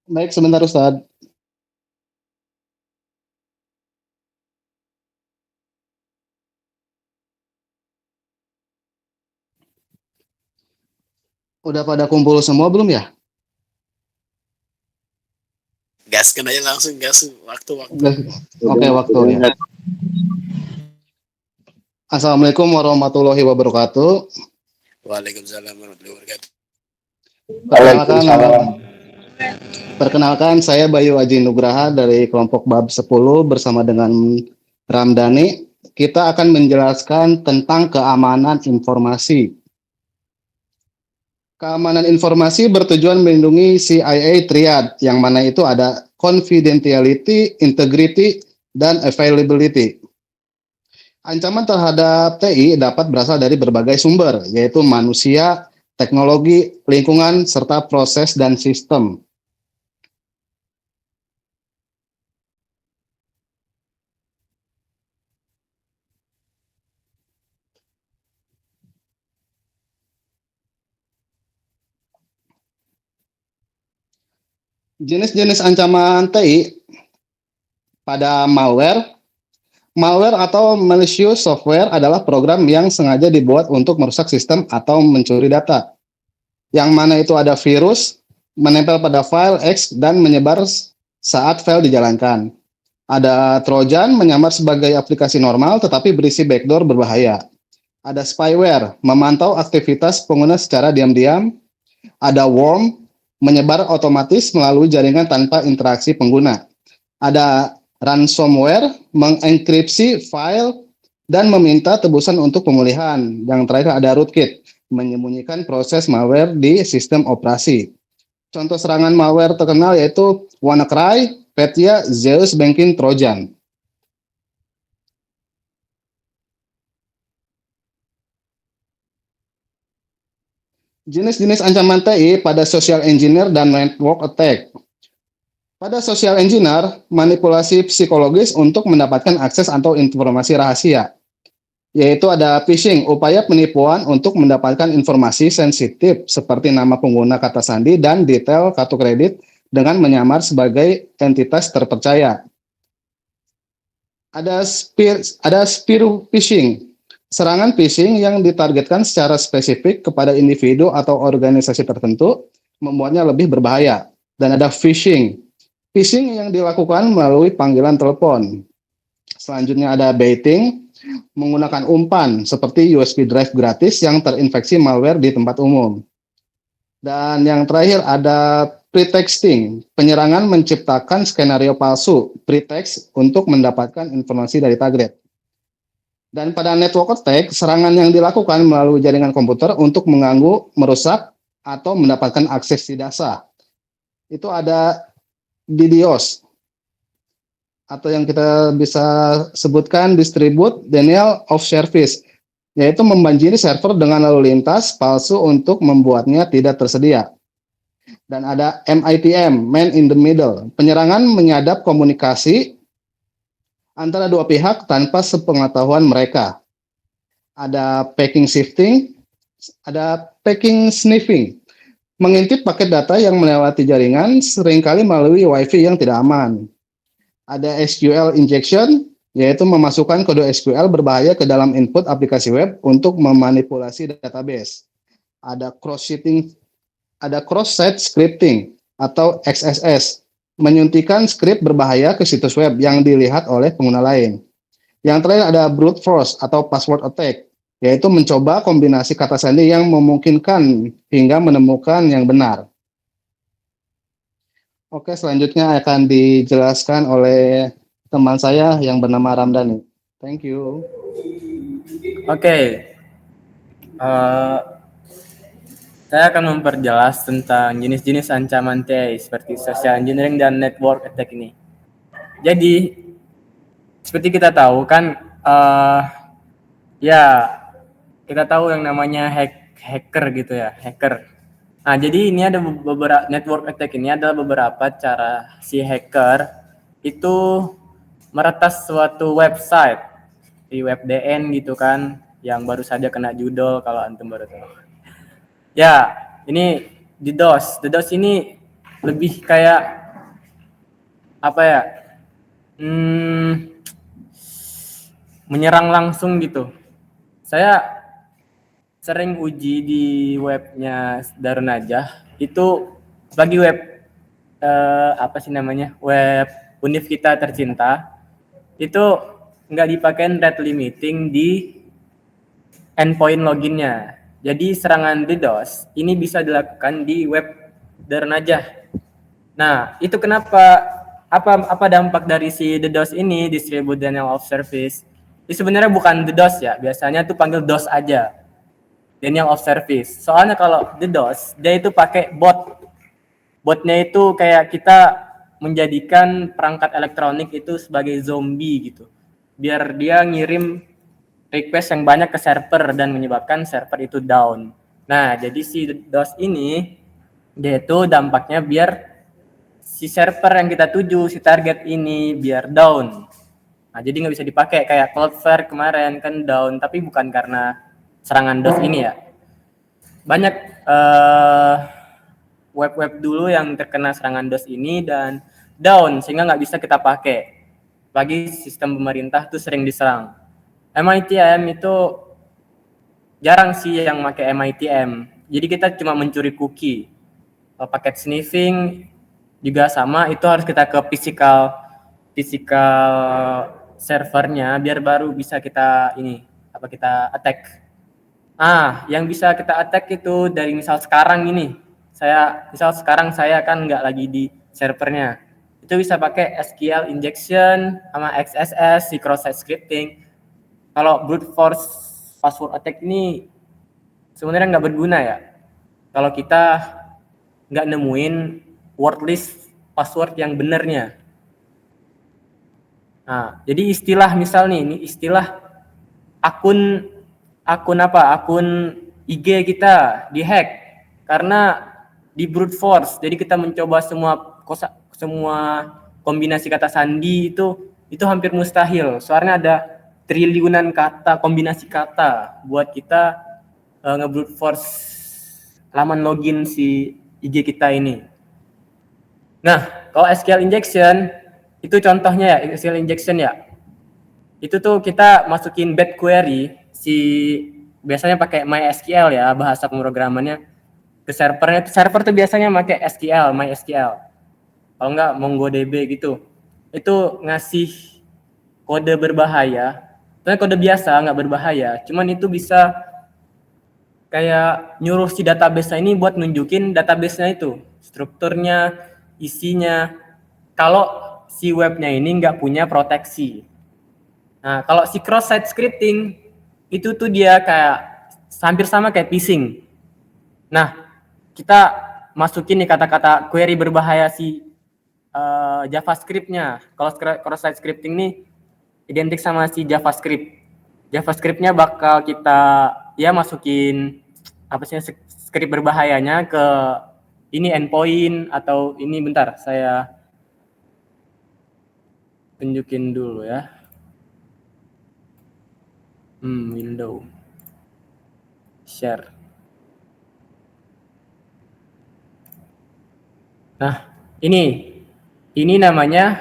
Baik, sebentar Ustaz. Udah pada kumpul semua belum ya? Gaskan aja langsung, gas waktu-waktu. Oke, waktu ya. Assalamualaikum warahmatullahi wabarakatuh. Waalaikumsalam warahmatullahi wabarakatuh. Perkenalkan nama Perkenalkan saya Bayu Aji Nugraha dari kelompok Bab 10 bersama dengan Ramdhani. Kita akan menjelaskan tentang keamanan informasi. Keamanan informasi bertujuan melindungi CIA Triad, yang mana itu ada confidentiality, integrity, dan availability. Ancaman terhadap TI dapat berasal dari berbagai sumber, yaitu manusia, teknologi, lingkungan, serta proses dan sistem. Jenis-jenis ancaman TI pada malware. Malware atau malicious software adalah program yang sengaja dibuat untuk merusak sistem atau mencuri data. Yang mana itu ada virus, menempel pada file X dan menyebar saat file dijalankan. Ada Trojan, menyamar sebagai aplikasi normal tetapi berisi backdoor berbahaya. Ada spyware, memantau aktivitas pengguna secara diam-diam. Ada worm, menyebar otomatis melalui jaringan tanpa interaksi pengguna. Ada ransomware, mengenkripsi file dan meminta tebusan untuk pemulihan. Yang terakhir ada rootkit, menyembunyikan proses malware di sistem operasi. Contoh serangan malware terkenal yaitu WannaCry, Petya, Zeus Banking Trojan. Jenis-jenis ancaman TI pada social engineer dan network attack. Pada social engineer, manipulasi psikologis untuk mendapatkan akses atau informasi rahasia, yaitu ada phishing, upaya penipuan untuk mendapatkan informasi sensitif seperti nama pengguna, kata sandi, dan detail kartu kredit dengan menyamar sebagai entitas terpercaya. Ada spear phishing, serangan phishing yang ditargetkan secara spesifik kepada individu atau organisasi tertentu, membuatnya lebih berbahaya. Dan ada phishing, phishing yang dilakukan melalui panggilan telepon. Selanjutnya ada baiting, menggunakan umpan seperti USB drive gratis yang terinfeksi malware di tempat umum. Dan yang terakhir ada pretexting, penyerangan menciptakan skenario palsu, pretext untuk mendapatkan informasi dari target. Dan pada network attack, serangan yang dilakukan melalui jaringan komputer untuk mengganggu, merusak, atau mendapatkan akses tidak sah. Itu ada DDoS, atau yang kita bisa sebutkan distribute denial of service, yaitu membanjiri server dengan lalu lintas palsu untuk membuatnya tidak tersedia. Dan ada MITM, man in the middle, penyerangan menyadap komunikasi antara dua pihak tanpa sepengetahuan mereka. Ada packing shifting, ada packing sniffing, mengintip paket data yang melewati jaringan seringkali melalui WiFi yang tidak aman. Ada SQL injection, yaitu memasukkan kode SQL berbahaya ke dalam input aplikasi web untuk memanipulasi database. Ada cross-site scripting atau XSS, menyuntikkan skrip berbahaya ke situs web yang dilihat oleh pengguna lain. Yang terakhir ada brute force atau password attack, yaitu mencoba kombinasi kata sandi yang memungkinkan hingga menemukan yang benar. Oke, selanjutnya akan dijelaskan oleh teman saya yang bernama Ramdhani. Thank you. Oke, saya akan memperjelas tentang jenis-jenis ancaman TI seperti social engineering dan network attack ini. Jadi, seperti kita tahu kan, ya kita tahu yang namanya hacker gitu ya, hacker. Nah, jadi ini ada beberapa network attack ini adalah beberapa cara si hacker itu meretas suatu website di WebDN gitu kan, yang baru saja kena judul kalau antum baru tahu. Ya, ini DDoS. DDoS ini lebih kayak apa ya? Menyerang langsung gitu. Saya sering uji di webnya Darun Najah, itu bagi web apa sih namanya, web univ kita tercinta, itu nggak dipakein rate limiting di endpoint loginnya. Jadi serangan DDoS ini bisa dilakukan di web Darun Najah. Nah, itu kenapa, apa dampak dari si DDoS ini, Distributed Denial of Service? Ini sebenarnya bukan DDoS ya, biasanya tuh panggil DOS aja, Denial of Service. Soalnya kalau DDoS, dia itu pakai bot. Botnya itu kayak kita menjadikan perangkat elektronik itu sebagai zombie gitu. Biar dia ngirim request yang banyak ke server dan menyebabkan server itu down. Nah, jadi si DDoS ini, dia itu dampaknya biar si server yang kita tuju, si target ini biar down. Nah, jadi nggak bisa dipakai. Kayak Cloudflare kemarin kan down, tapi bukan karena serangan DOS ini ya. Banyak web-web dulu yang terkena serangan DOS ini dan down, sehingga nggak bisa kita pakai. Bagi sistem pemerintah tuh sering diserang. MITM itu jarang sih yang pakai MITM. Jadi kita cuma mencuri cookie. Paket sniffing juga sama, itu harus kita ke physical servernya biar baru bisa kita kita attack. Yang bisa kita attack itu dari misal sekarang ini. Sekarang saya kan nggak lagi di servernya. Itu bisa pakai SQL injection sama XSS, si cross-site scripting. Kalau brute force password attack ini sebenarnya nggak berguna ya. Kalau kita nggak nemuin wordless password yang benernya. Nah, jadi misal ini istilah akun IG kita dihack karena di brute force. Jadi kita mencoba semua kombinasi kata sandi itu hampir mustahil. Soalnya ada triliunan kata, kombinasi kata buat kita nge-brute force laman login si IG kita ini. Nah, kalau SQL injection itu contohnya ya, SQL injection ya. Itu tuh kita masukin bad query, biasanya pakai MySQL ya, bahasa pemrogramannya, ke servernya. Server tuh biasanya pakai SQL, MySQL. Kalau enggak MongoDB gitu. Itu ngasih kode berbahaya. Sebenarnya kode biasa nggak berbahaya, cuman itu bisa kayak nyuruh si database-nya ini buat nunjukin database-nya itu, strukturnya, isinya. Kalau si webnya ini nggak punya proteksi. Nah, kalau si cross-site scripting itu tuh dia kayak hampir sama kayak phishing. Nah, kita masukin nih kata-kata query berbahaya si JavaScript-nya. Kalau cross-site scripting nih identik sama si JavaScript. JavaScript-nya bakal kita masukin script berbahayanya ke ini endpoint atau ini, bentar saya tunjukin dulu ya. Window share. Nah, ini namanya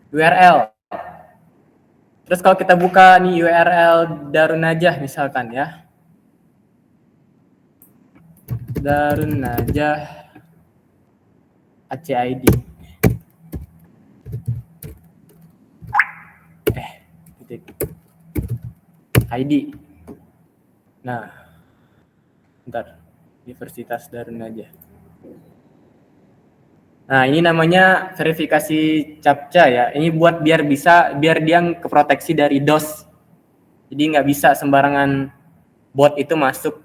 URL. Terus kalau kita buka nih URL Darun Najah misalkan ya. Darun Najah ACID. ID. Nah, bentar. Universitas Darun Najah. Nah, ini namanya verifikasi CAPTCA ya. Ini buat biar dia keproteksi dari DOS. Jadi nggak bisa sembarangan bot itu masuk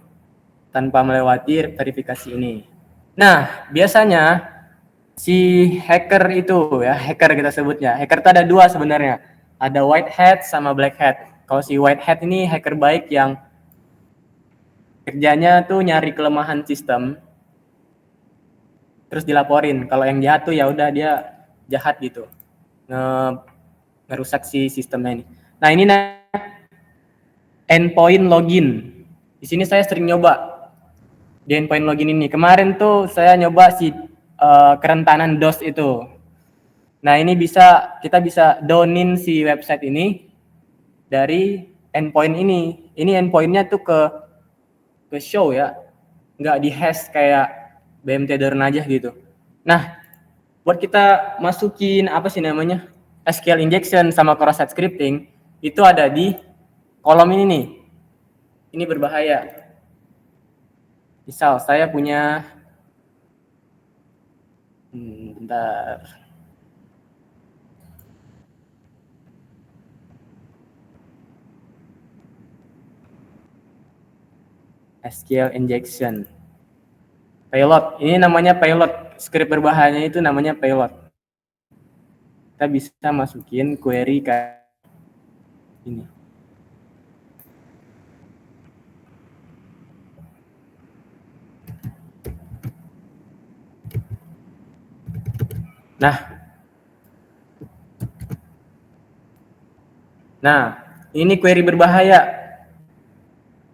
tanpa melewati verifikasi ini. Nah, biasanya si hacker itu ya, hacker kita sebutnya. Hacker itu ada dua sebenarnya. Ada white hat sama black hat. Kalau si white hat ini hacker baik yang kerjanya tuh nyari kelemahan sistem, terus dilaporin. Kalau yang jahat tuh ya udah dia jahat gitu, ngerusak si sistemnya ini. Nah, ini endpoint login. Di sini saya sering nyoba di endpoint login ini. Kemarin tuh saya nyoba si kerentanan DOS itu. Nah, ini kita bisa downin si website ini dari endpoint ini. Ini endpointnya tuh ke show ya, nggak di hash kayak BMT Darnajah gitu. Nah, buat kita masukin SQL injection sama cross-site scripting itu ada di kolom ini nih. Ini berbahaya. Misal saya punya bentar. SQL injection. Payload. Ini namanya payload. Script berbahayanya itu namanya payload. Kita bisa masukin query kayak ini. Nah, ini query berbahaya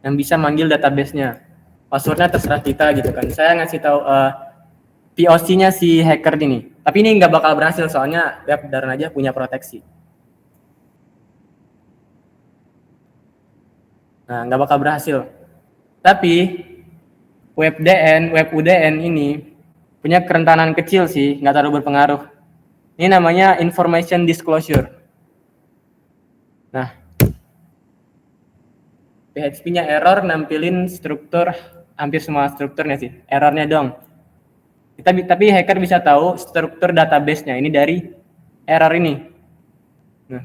yang bisa manggil database-nya. Passwordnya terserah kita gitu kan. Saya ngasih tahu POC-nya si hacker ini. Tapi ini nggak bakal berhasil soalnya web Darnajah punya proteksi. Nah, nggak bakal berhasil. Tapi web UDN ini punya kerentanan kecil sih, nggak terlalu berpengaruh. Ini namanya information disclosure. Nah, PHP-nya error nampilin struktur, hampir semua strukturnya sih. Errornya dong. Tapi hacker bisa tahu struktur database-nya ini dari error ini. Nah,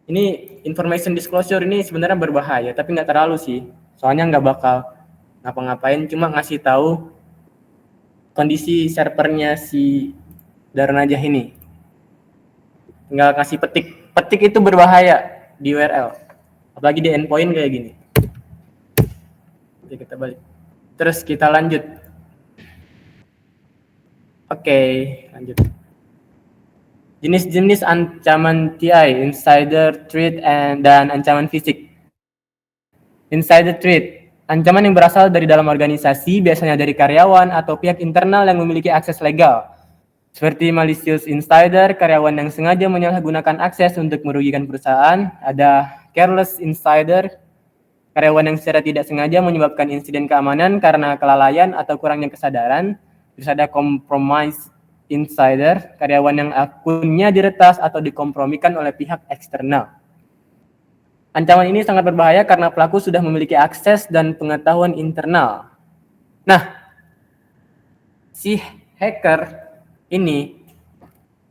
ini information disclosure ini sebenarnya berbahaya, tapi nggak terlalu sih. Soalnya nggak bakal ngapa-ngapain, cuma ngasih tahu kondisi servernya si Darnajah ini. Tinggal kasih petik. Petik itu berbahaya di URL. Apalagi di endpoint kayak gini. Oke, kita balik. Terus kita lanjut. Oke, lanjut. Jenis-jenis ancaman TI, insider threat dan ancaman fisik. Insider threat, ancaman yang berasal dari dalam organisasi, biasanya dari karyawan atau pihak internal yang memiliki akses legal. Seperti malicious insider, karyawan yang sengaja menyalahgunakan akses untuk merugikan perusahaan. Ada careless insider, karyawan yang secara tidak sengaja menyebabkan insiden keamanan karena kelalaian atau kurangnya kesadaran. Terus ada compromise insider, karyawan yang akunnya diretas atau dikompromikan oleh pihak eksternal. Ancaman ini sangat berbahaya karena pelaku sudah memiliki akses dan pengetahuan internal. Nah, si hacker ini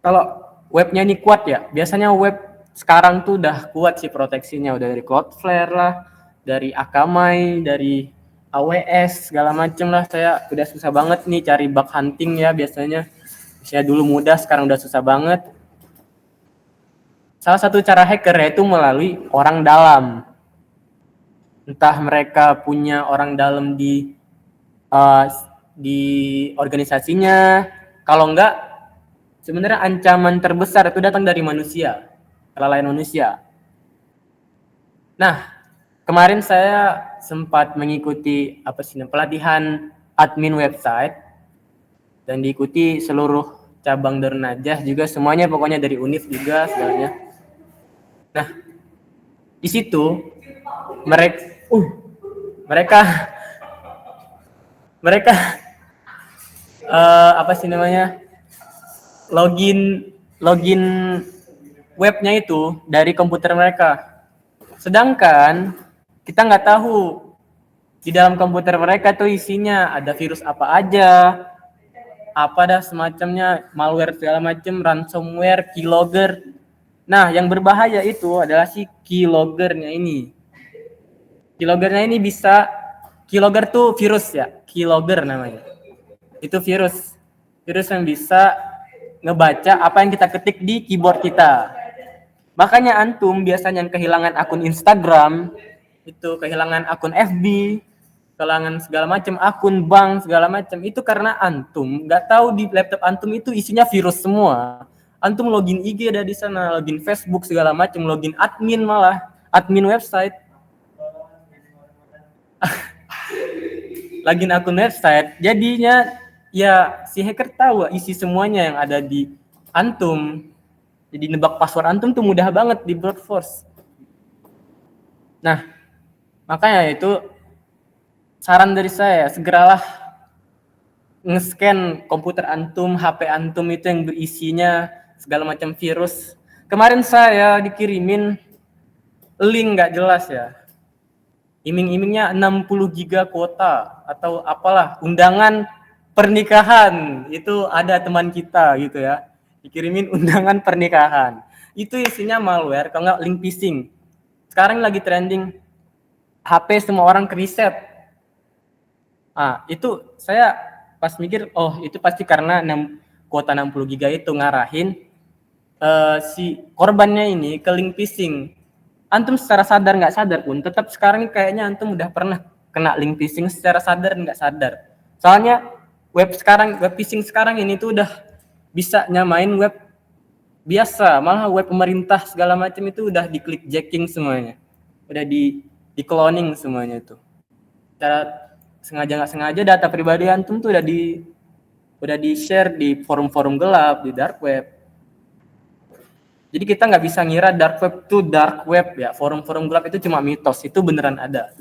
kalau webnya ini kuat ya, biasanya web sekarang tuh udah kuat sih proteksinya, udah dari Cloudflare lah, dari Akamai, dari AWS segala macem lah. Saya udah susah banget nih cari bug hunting ya biasanya. Saya dulu mudah, sekarang udah susah banget. Salah satu cara hacker yaitu melalui orang dalam. Entah mereka punya orang dalam di organisasinya. Kalau enggak, sebenarnya ancaman terbesar itu datang dari manusia, kelalaian manusia. Nah, kemarin saya sempat mengikuti pelatihan admin website dan diikuti seluruh cabang Darnajah juga, semuanya pokoknya dari Univ juga sebenarnya. Nah, di situ mereka login webnya itu dari komputer mereka. Sedangkan kita nggak tahu di dalam komputer mereka tuh isinya ada virus apa aja, apa dah semacamnya, malware segala macam, ransomware, keylogger. Nah, yang berbahaya itu adalah si keyloggernya ini. Keyloggernya ini keylogger tuh virus ya, keylogger namanya. Itu virus yang bisa ngebaca apa yang kita ketik di keyboard kita. Makanya antum biasanya yang kehilangan akun Instagram, itu kehilangan akun FB, kehilangan segala macam, akun bank segala macam, itu karena antum nggak tahu di laptop antum itu isinya virus semua. Antum login IG ada di sana, login Facebook segala macam, login admin malah, admin website. Login akun website, jadinya ya si hacker tahu isi semuanya yang ada di antum. Jadi nebak password antum tuh mudah banget di brute force. Nah, makanya itu saran dari saya, segeralah nge-scan komputer antum, HP antum itu yang berisinya segala macam virus. Kemarin saya dikirimin link nggak jelas ya. Iming-imingnya 60 giga kuota atau apalah, undangan pernikahan. Itu ada teman kita gitu ya. Dikirimin undangan pernikahan. Itu isinya malware, kalau nggak link phishing. Sekarang lagi trending HP semua orang keriset. Itu saya pas mikir, oh itu pasti karena kuota 60 giga itu ngarahin si korbannya ini ke link phishing. Antum secara sadar nggak sadar pun, tetap sekarang kayaknya antum udah pernah kena link phishing secara sadar nggak sadar. Soalnya web phishing sekarang ini tuh udah bisa nyamain web biasa, malah web pemerintah segala macam itu udah diklik jacking semuanya, udah di cloning semuanya itu. Secara sengaja nggak sengaja data pribadi antum tuh udah di share di forum-forum gelap, di dark web. Jadi kita nggak bisa ngira dark web tuh dark web ya, forum-forum gelap itu cuma mitos, itu beneran ada.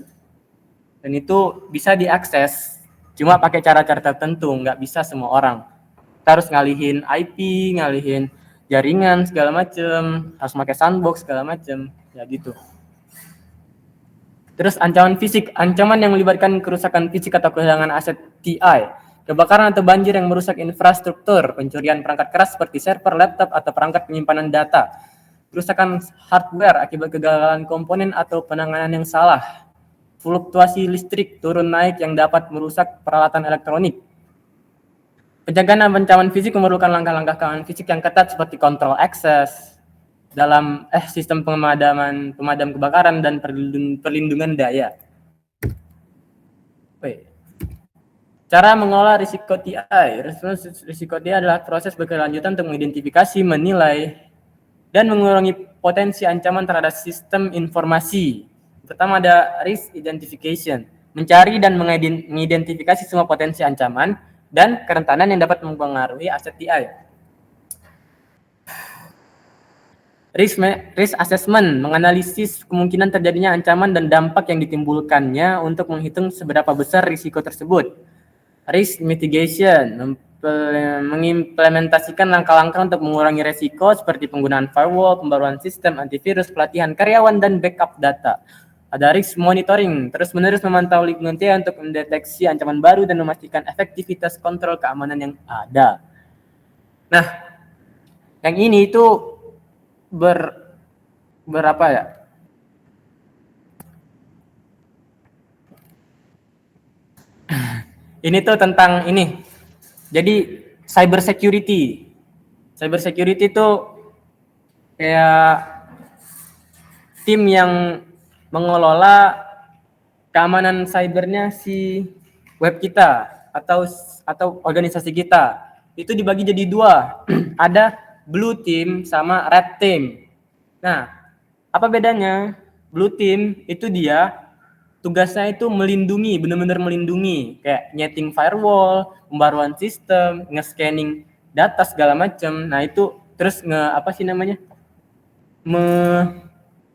Dan itu bisa diakses, cuma pakai cara-cara tertentu, nggak bisa semua orang. Kita harus ngalihin IP, ngalihin jaringan segala macem, harus pakai sandbox segala macem, ya gitu. Terus ancaman fisik, ancaman yang melibatkan kerusakan fisik atau kehilangan aset TI, kebakaran atau banjir yang merusak infrastruktur, pencurian perangkat keras seperti server, laptop, atau perangkat penyimpanan data, kerusakan hardware akibat kegagalan komponen atau penanganan yang salah, fluktuasi listrik turun naik yang dapat merusak peralatan elektronik. Pencegahan dan ancaman fisik memerlukan langkah-langkah keamanan fisik yang ketat seperti kontrol akses dalam sistem pemadam kebakaran dan perlindungan daya. Cara mengolah risiko TI. Risiko TI adalah proses berkelanjutan untuk mengidentifikasi, menilai, dan mengurangi potensi ancaman terhadap sistem informasi. Pertama ada risk identification, mencari dan mengidentifikasi semua potensi ancaman dan kerentanan yang dapat mempengaruhi aset TI. Risk assessment, menganalisis kemungkinan terjadinya ancaman dan dampak yang ditimbulkannya untuk menghitung seberapa besar risiko tersebut. Risk mitigation, mengimplementasikan langkah-langkah untuk mengurangi risiko seperti penggunaan firewall, pembaruan sistem antivirus, pelatihan karyawan, dan backup data. Ada risk monitoring, terus-menerus memantau lingkungan TI untuk mendeteksi ancaman baru dan memastikan efektivitas kontrol keamanan yang ada. Nah, yang ini itu berapa ya? Ini tuh tentang ini. Jadi cyber security. Cyber security itu kayak tim yang mengelola keamanan cybernya si web kita atau organisasi kita. Itu dibagi jadi dua. Ada blue team sama red team. Nah, apa bedanya? Blue team itu dia tugasnya itu melindungi, benar-benar melindungi, kayak nyeting firewall, pembaruan sistem, nge-scanning data segala macam. Nah, itu terus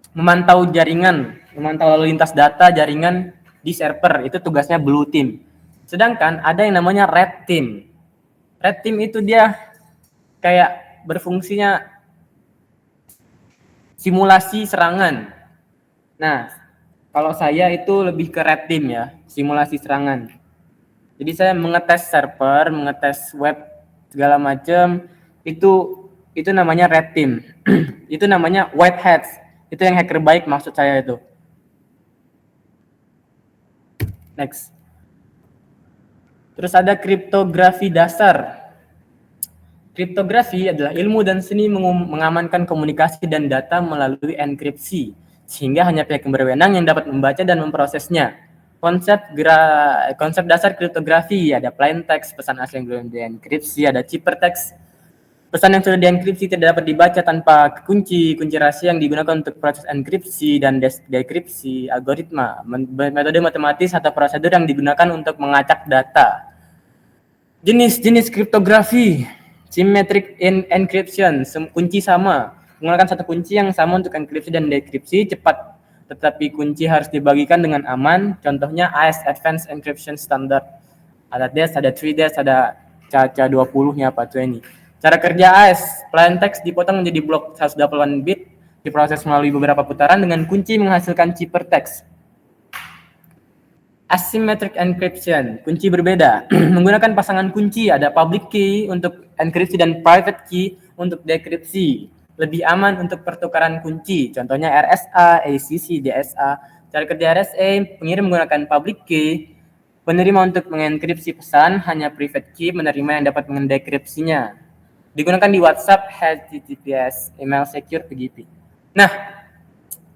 memantau jaringan, memantau lalu lintas data jaringan di server, itu tugasnya blue team. Sedangkan ada yang namanya red team. Red team itu dia kayak berfungsinya simulasi serangan. Nah, kalau saya itu lebih ke red team ya, simulasi serangan. Jadi saya mengetes server, mengetes web segala macam, itu namanya red team. Itu namanya white hats. Itu yang hacker baik maksud saya itu. Next. Terus ada kriptografi dasar. Kriptografi adalah ilmu dan seni mengamankan komunikasi dan data melalui enkripsi, sehingga hanya pihak yang berwenang yang dapat membaca dan memprosesnya. Konsep dasar kriptografi ada plain text, pesan asli yang belum dienkripsi, ada ciphertext, pesan yang sudah dienkripsi tidak dapat dibaca tanpa kunci rahasia yang digunakan untuk proses enkripsi dan dekripsi, algoritma, metode matematis atau prosedur yang digunakan untuk mengacak data. Jenis-jenis kriptografi, symmetric encryption, kunci sama, menggunakan satu kunci yang sama untuk enkripsi dan dekripsi cepat, tetapi kunci harus dibagikan dengan aman. Contohnya AES Advanced Encryption Standard. Ada DES, ada 3DES, ada CACA20-nya apa tuh ini. Cara kerja AES, plain text dipotong menjadi blok 128 bit, diproses melalui beberapa putaran dengan kunci menghasilkan ciphertext. Asymmetric encryption, kunci berbeda. Menggunakan pasangan kunci, ada public key untuk enkripsi dan private key untuk dekripsi. Lebih aman untuk pertukaran kunci, contohnya RSA, ACC, DSA. Cara kerja RSA, pengirim menggunakan public key, penerima untuk mengenkripsi pesan, hanya private key menerima yang dapat mendekripsinya. Digunakan di WhatsApp, HTTPS, email secure, PGP. Nah,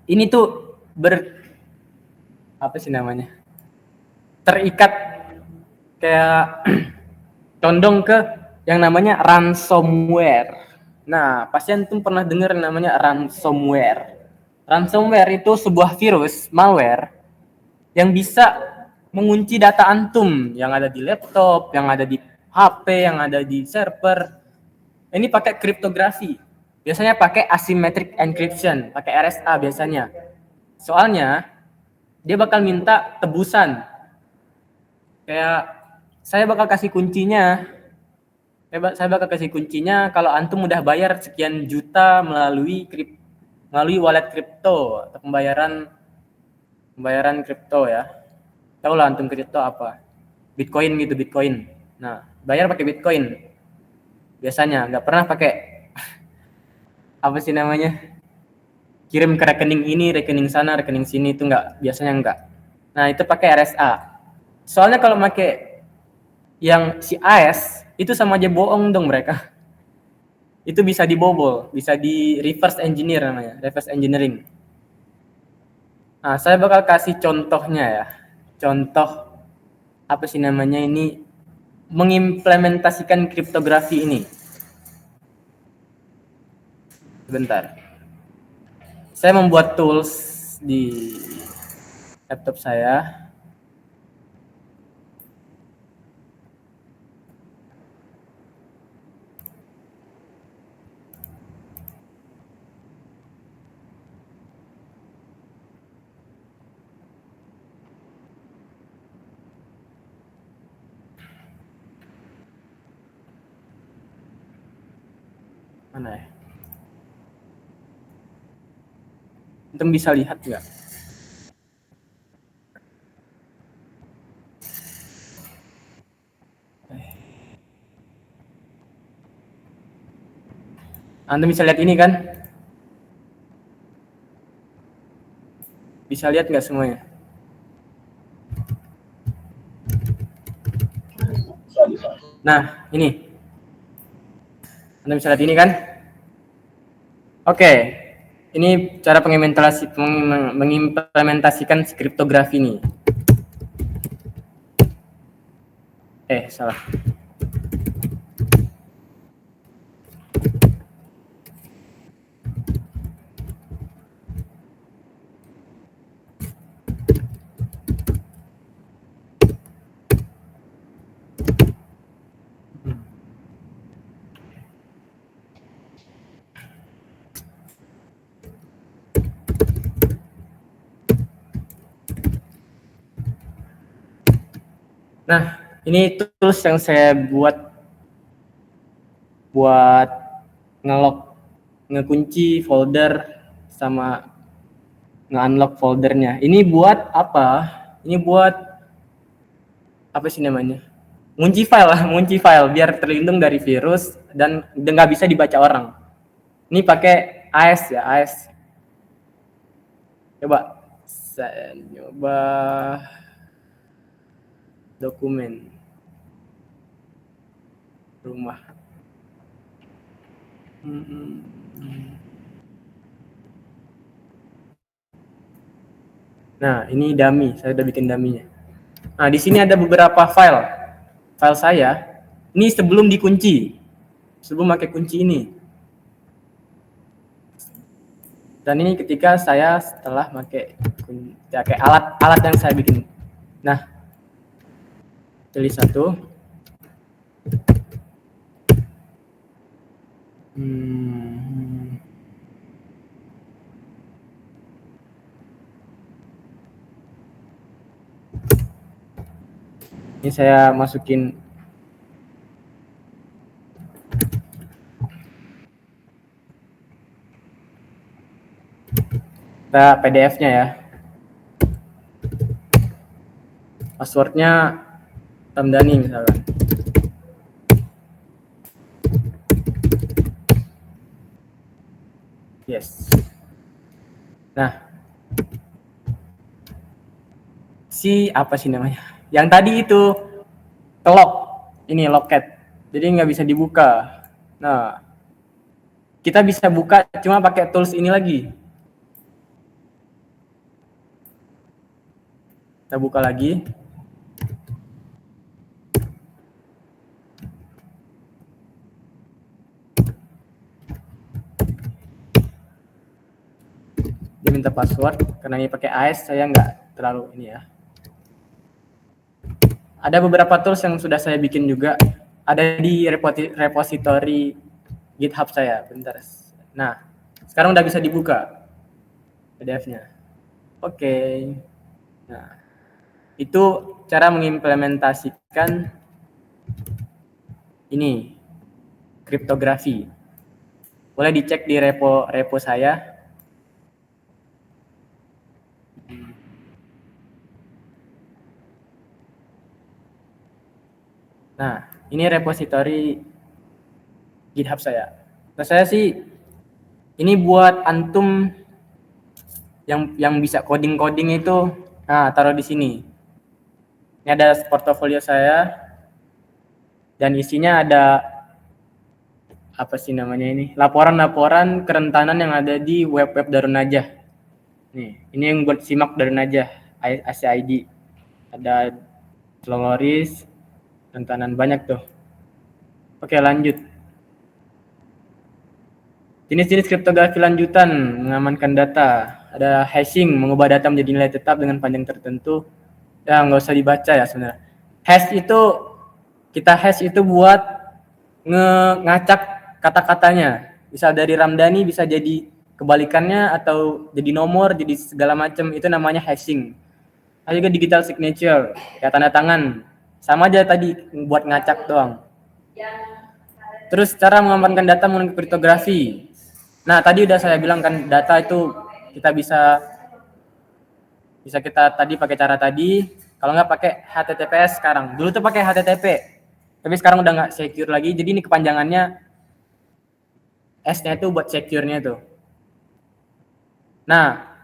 ini tuh apa sih namanya? Terikat kayak condong ke yang namanya ransomware. Nah, pasti antum pernah dengar namanya ransomware. Ransomware itu sebuah virus malware yang bisa mengunci data antum yang ada di laptop, yang ada di HP, yang ada di server. Ini pakai kriptografi. Biasanya pakai asymmetric encryption, pakai RSA biasanya. Soalnya dia bakal minta tebusan. Kayak saya bakal kasih kuncinya. Saya bakal kasih kuncinya kalau antum udah bayar sekian juta melalui wallet kripto atau pembayaran kripto ya. Tahu lah antum kripto apa? Bitcoin gitu, Bitcoin. Nah, bayar pakai Bitcoin. Biasanya nggak pernah pakai apa sih namanya? Kirim ke rekening ini, rekening sana, rekening sini, itu nggak, biasanya nggak. Nah, itu pakai RSA. Soalnya kalau pakai yang si AES itu sama aja bohong dong mereka. Itu bisa dibobol, bisa di reverse engineer namanya, reverse engineering. Nah, saya bakal kasih contohnya ya. Contoh apa sih namanya ini mengimplementasikan kriptografi ini. Sebentar. Saya membuat tools di laptop saya. Mana ya? Antum bisa lihat nggak? Antum bisa lihat ini kan? Bisa lihat nggak semuanya? Nah, ini. Anda bisa lihat ini kan? Oke. Ini cara mengimplementasikan kriptografi ini. Salah. Nah, ini tools yang saya buat ngekunci folder sama nge-unlock foldernya. Ini buat apa? Ini buat apa sih namanya? Ngunci file biar terlindung dari virus dan nggak bisa dibaca orang. Ini pakai AES ya, AES. Coba saya nyoba dokumen rumah. Nah, ini dummy, saya udah bikin dummy-nya. Nah, di sini ada beberapa file saya. Ini sebelum dikunci, sebelum pakai kunci ini. Dan ini ketika saya setelah pakai alat yang saya bikin. Nah, pilih satu. Ini saya masukin kita PDF-nya ya. Passwordnya Ramdhani misalkan. Yes. Nah, apa sih namanya? Yang tadi itu lock, ini locket. Jadi nggak bisa dibuka. Nah, kita bisa buka cuma pakai tools ini lagi. Kita buka lagi. Dia minta password, karena ini pakai AES saya nggak terlalu ini ya. Ada beberapa tools yang sudah saya bikin juga, ada di repository GitHub saya. Bentar. Nah, sekarang udah bisa dibuka PDF-nya. Oke. Nah, itu cara mengimplementasikan ini kriptografi. Boleh dicek di repo saya. Nah, ini repository GitHub saya. Nah, saya sih ini buat antum yang bisa coding itu, nah taruh di sini. Ini ada portofolio saya dan isinya ada apa sih namanya ini? Laporan-laporan kerentanan yang ada di web-web Darun Najah. Nih, ini yang buat simak Darun Najah, ACID. Ada Loris, kerentanan banyak tuh. Oke, lanjut. Jenis-jenis kriptografi lanjutan, mengamankan data. Ada hashing, mengubah data menjadi nilai tetap dengan panjang tertentu. Ya, nggak usah dibaca ya sebenarnya. Hash itu, kita hash itu buat ngacak kata-katanya. Bisa dari Ramdhani, bisa jadi kebalikannya, atau jadi nomor, jadi segala macam. Itu namanya hashing. Ada juga digital signature, kayak tanda tangan. Sama aja tadi, buat ngacak doang. Terus cara mengamankan data menggunakan kriptografi. Nah, tadi udah saya bilang kan, data itu kita bisa kita tadi pakai cara tadi, kalau nggak pakai HTTPS sekarang. Dulu tuh pakai HTTP, tapi sekarang udah nggak secure lagi. Jadi ini kepanjangannya, S-nya itu buat secure-nya tuh. Nah,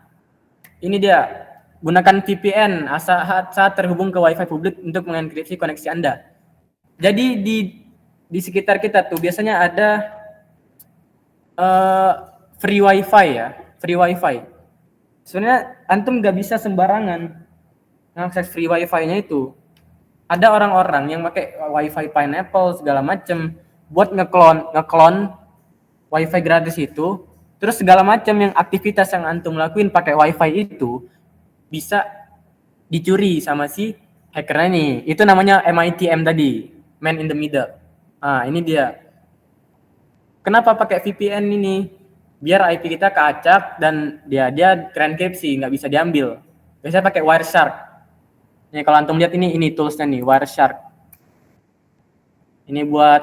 ini dia, gunakan VPN saat terhubung ke WiFi publik untuk mengenkripsi koneksi Anda. Jadi di sekitar kita tuh biasanya ada free WiFi ya, free WiFi. Sebenarnya antum nggak bisa sembarangan mengakses free WiFi-nya itu. Ada orang-orang yang pakai WiFi Pineapple segala macam buat ngeklon WiFi gratis itu, terus segala macam yang aktivitas yang antum lakuin pakai WiFi itu bisa dicuri sama si hackernya nih. Itu namanya MITM tadi, man in the middle. Ah, ini dia. Kenapa pakai VPN ini? Biar IP kita keacak dan dia terenkripsi, nggak bisa diambil. Biasanya pakai Wireshark. Nih kalau antum lihat ini toolsnya nih, Wireshark. Ini buat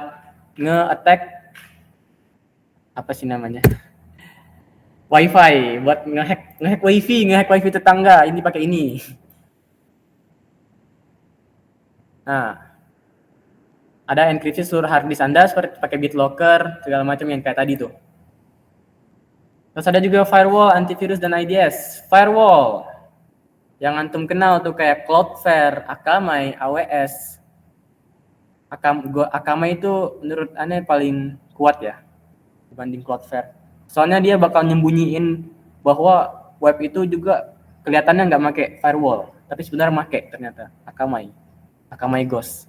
nge-attack apa sih namanya? WiFi, buat ngehack WiFi tetangga. Ini pakai ini. Nah, ada enkripsi seluruh hard disk Anda seperti pakai BitLocker, segala macam yang kayak tadi tuh. Terus ada juga firewall, antivirus, dan IDS. Firewall yang antum kenal tuh kayak Cloudflare, Akamai, AWS. Akamai itu menurut aneh paling kuat ya dibanding Cloudflare. Soalnya dia bakal nyembunyiin bahwa web itu juga kelihatannya nggak pakai firewall, tapi sebenarnya pakai ternyata Akamai Ghost.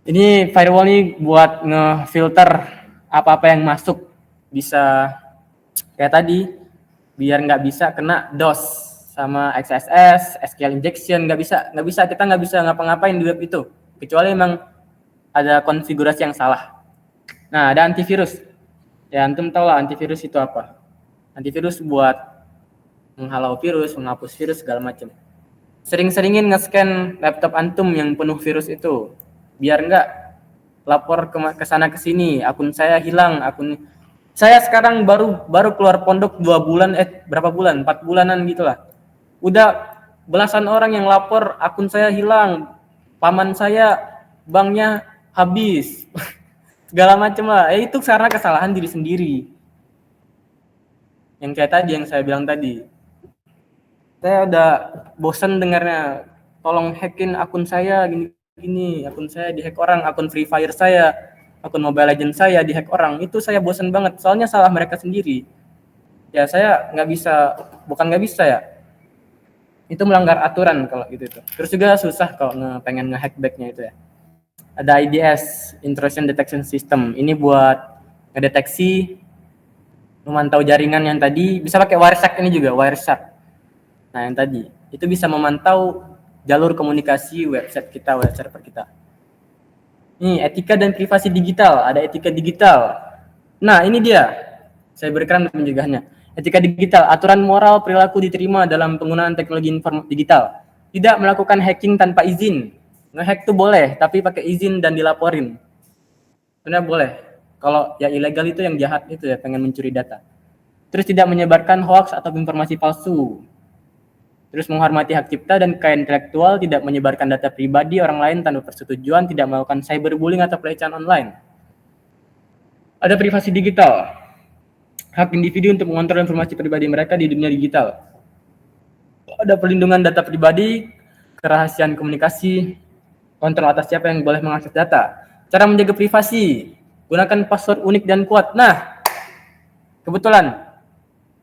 Ini firewall ini buat ngefilter apa-apa yang masuk, bisa kayak tadi, biar nggak bisa kena DOS sama XSS, SQL injection, nggak bisa kita nggak bisa ngapa-ngapain di web itu, kecuali emang ada konfigurasi yang salah. Nah, ada antivirus. Ya, antum tahu lah antivirus itu apa. Antivirus buat menghalau virus, menghapus virus, segala macam. Sering-seringin nge-scan laptop antum yang penuh virus itu. Biar enggak lapor ke sana ke sini, akun saya hilang, saya sekarang baru keluar pondok 2 bulan, berapa bulan? 4 bulanan gitulah. Udah belasan orang yang lapor akun saya hilang, paman saya banknya habis, segala macam lah. Itu karena kesalahan diri sendiri. Yang kayak tadi yang saya bilang tadi. Saya udah bosan dengarnya, tolong hackin akun saya gini, akun saya dihack orang, akun Free Fire saya, akun Mobile Legends saya dihack orang. Itu saya bosan banget, soalnya salah mereka sendiri. Ya saya nggak bisa ya. Itu melanggar aturan kalau gitu itu. Terus juga susah kalau pengen nge-hack back-nya itu ya. Ada IDS, Intrusion Detection System. Ini buat ngedeteksi, memantau jaringan yang tadi. Bisa pakai Wireshark ini juga, Wireshark. Nah yang tadi, itu bisa memantau jalur komunikasi website kita, web server kita. Ini etika dan privasi digital, ada etika digital. Nah ini dia, saya berikan penjelasannya. Etika digital, aturan moral perilaku diterima dalam penggunaan teknologi digital. Tidak melakukan hacking tanpa izin. Nge-hack itu boleh, tapi pakai izin dan dilaporin. Sebenarnya boleh. Kalau yang ilegal itu yang jahat itu ya, pengen mencuri data. Terus tidak menyebarkan hoax atau informasi palsu. Terus menghormati hak cipta dan kekayaan intelektual, tidak menyebarkan data pribadi orang lain tanpa persetujuan, tidak melakukan cyberbullying atau pelecehan online. Ada privasi digital, hak individu untuk mengontrol informasi pribadi mereka di dunia digital. Ada perlindungan data pribadi, kerahasiaan komunikasi, kontrol atas siapa yang boleh mengakses data. Cara menjaga privasi, gunakan password unik dan kuat. Nah, kebetulan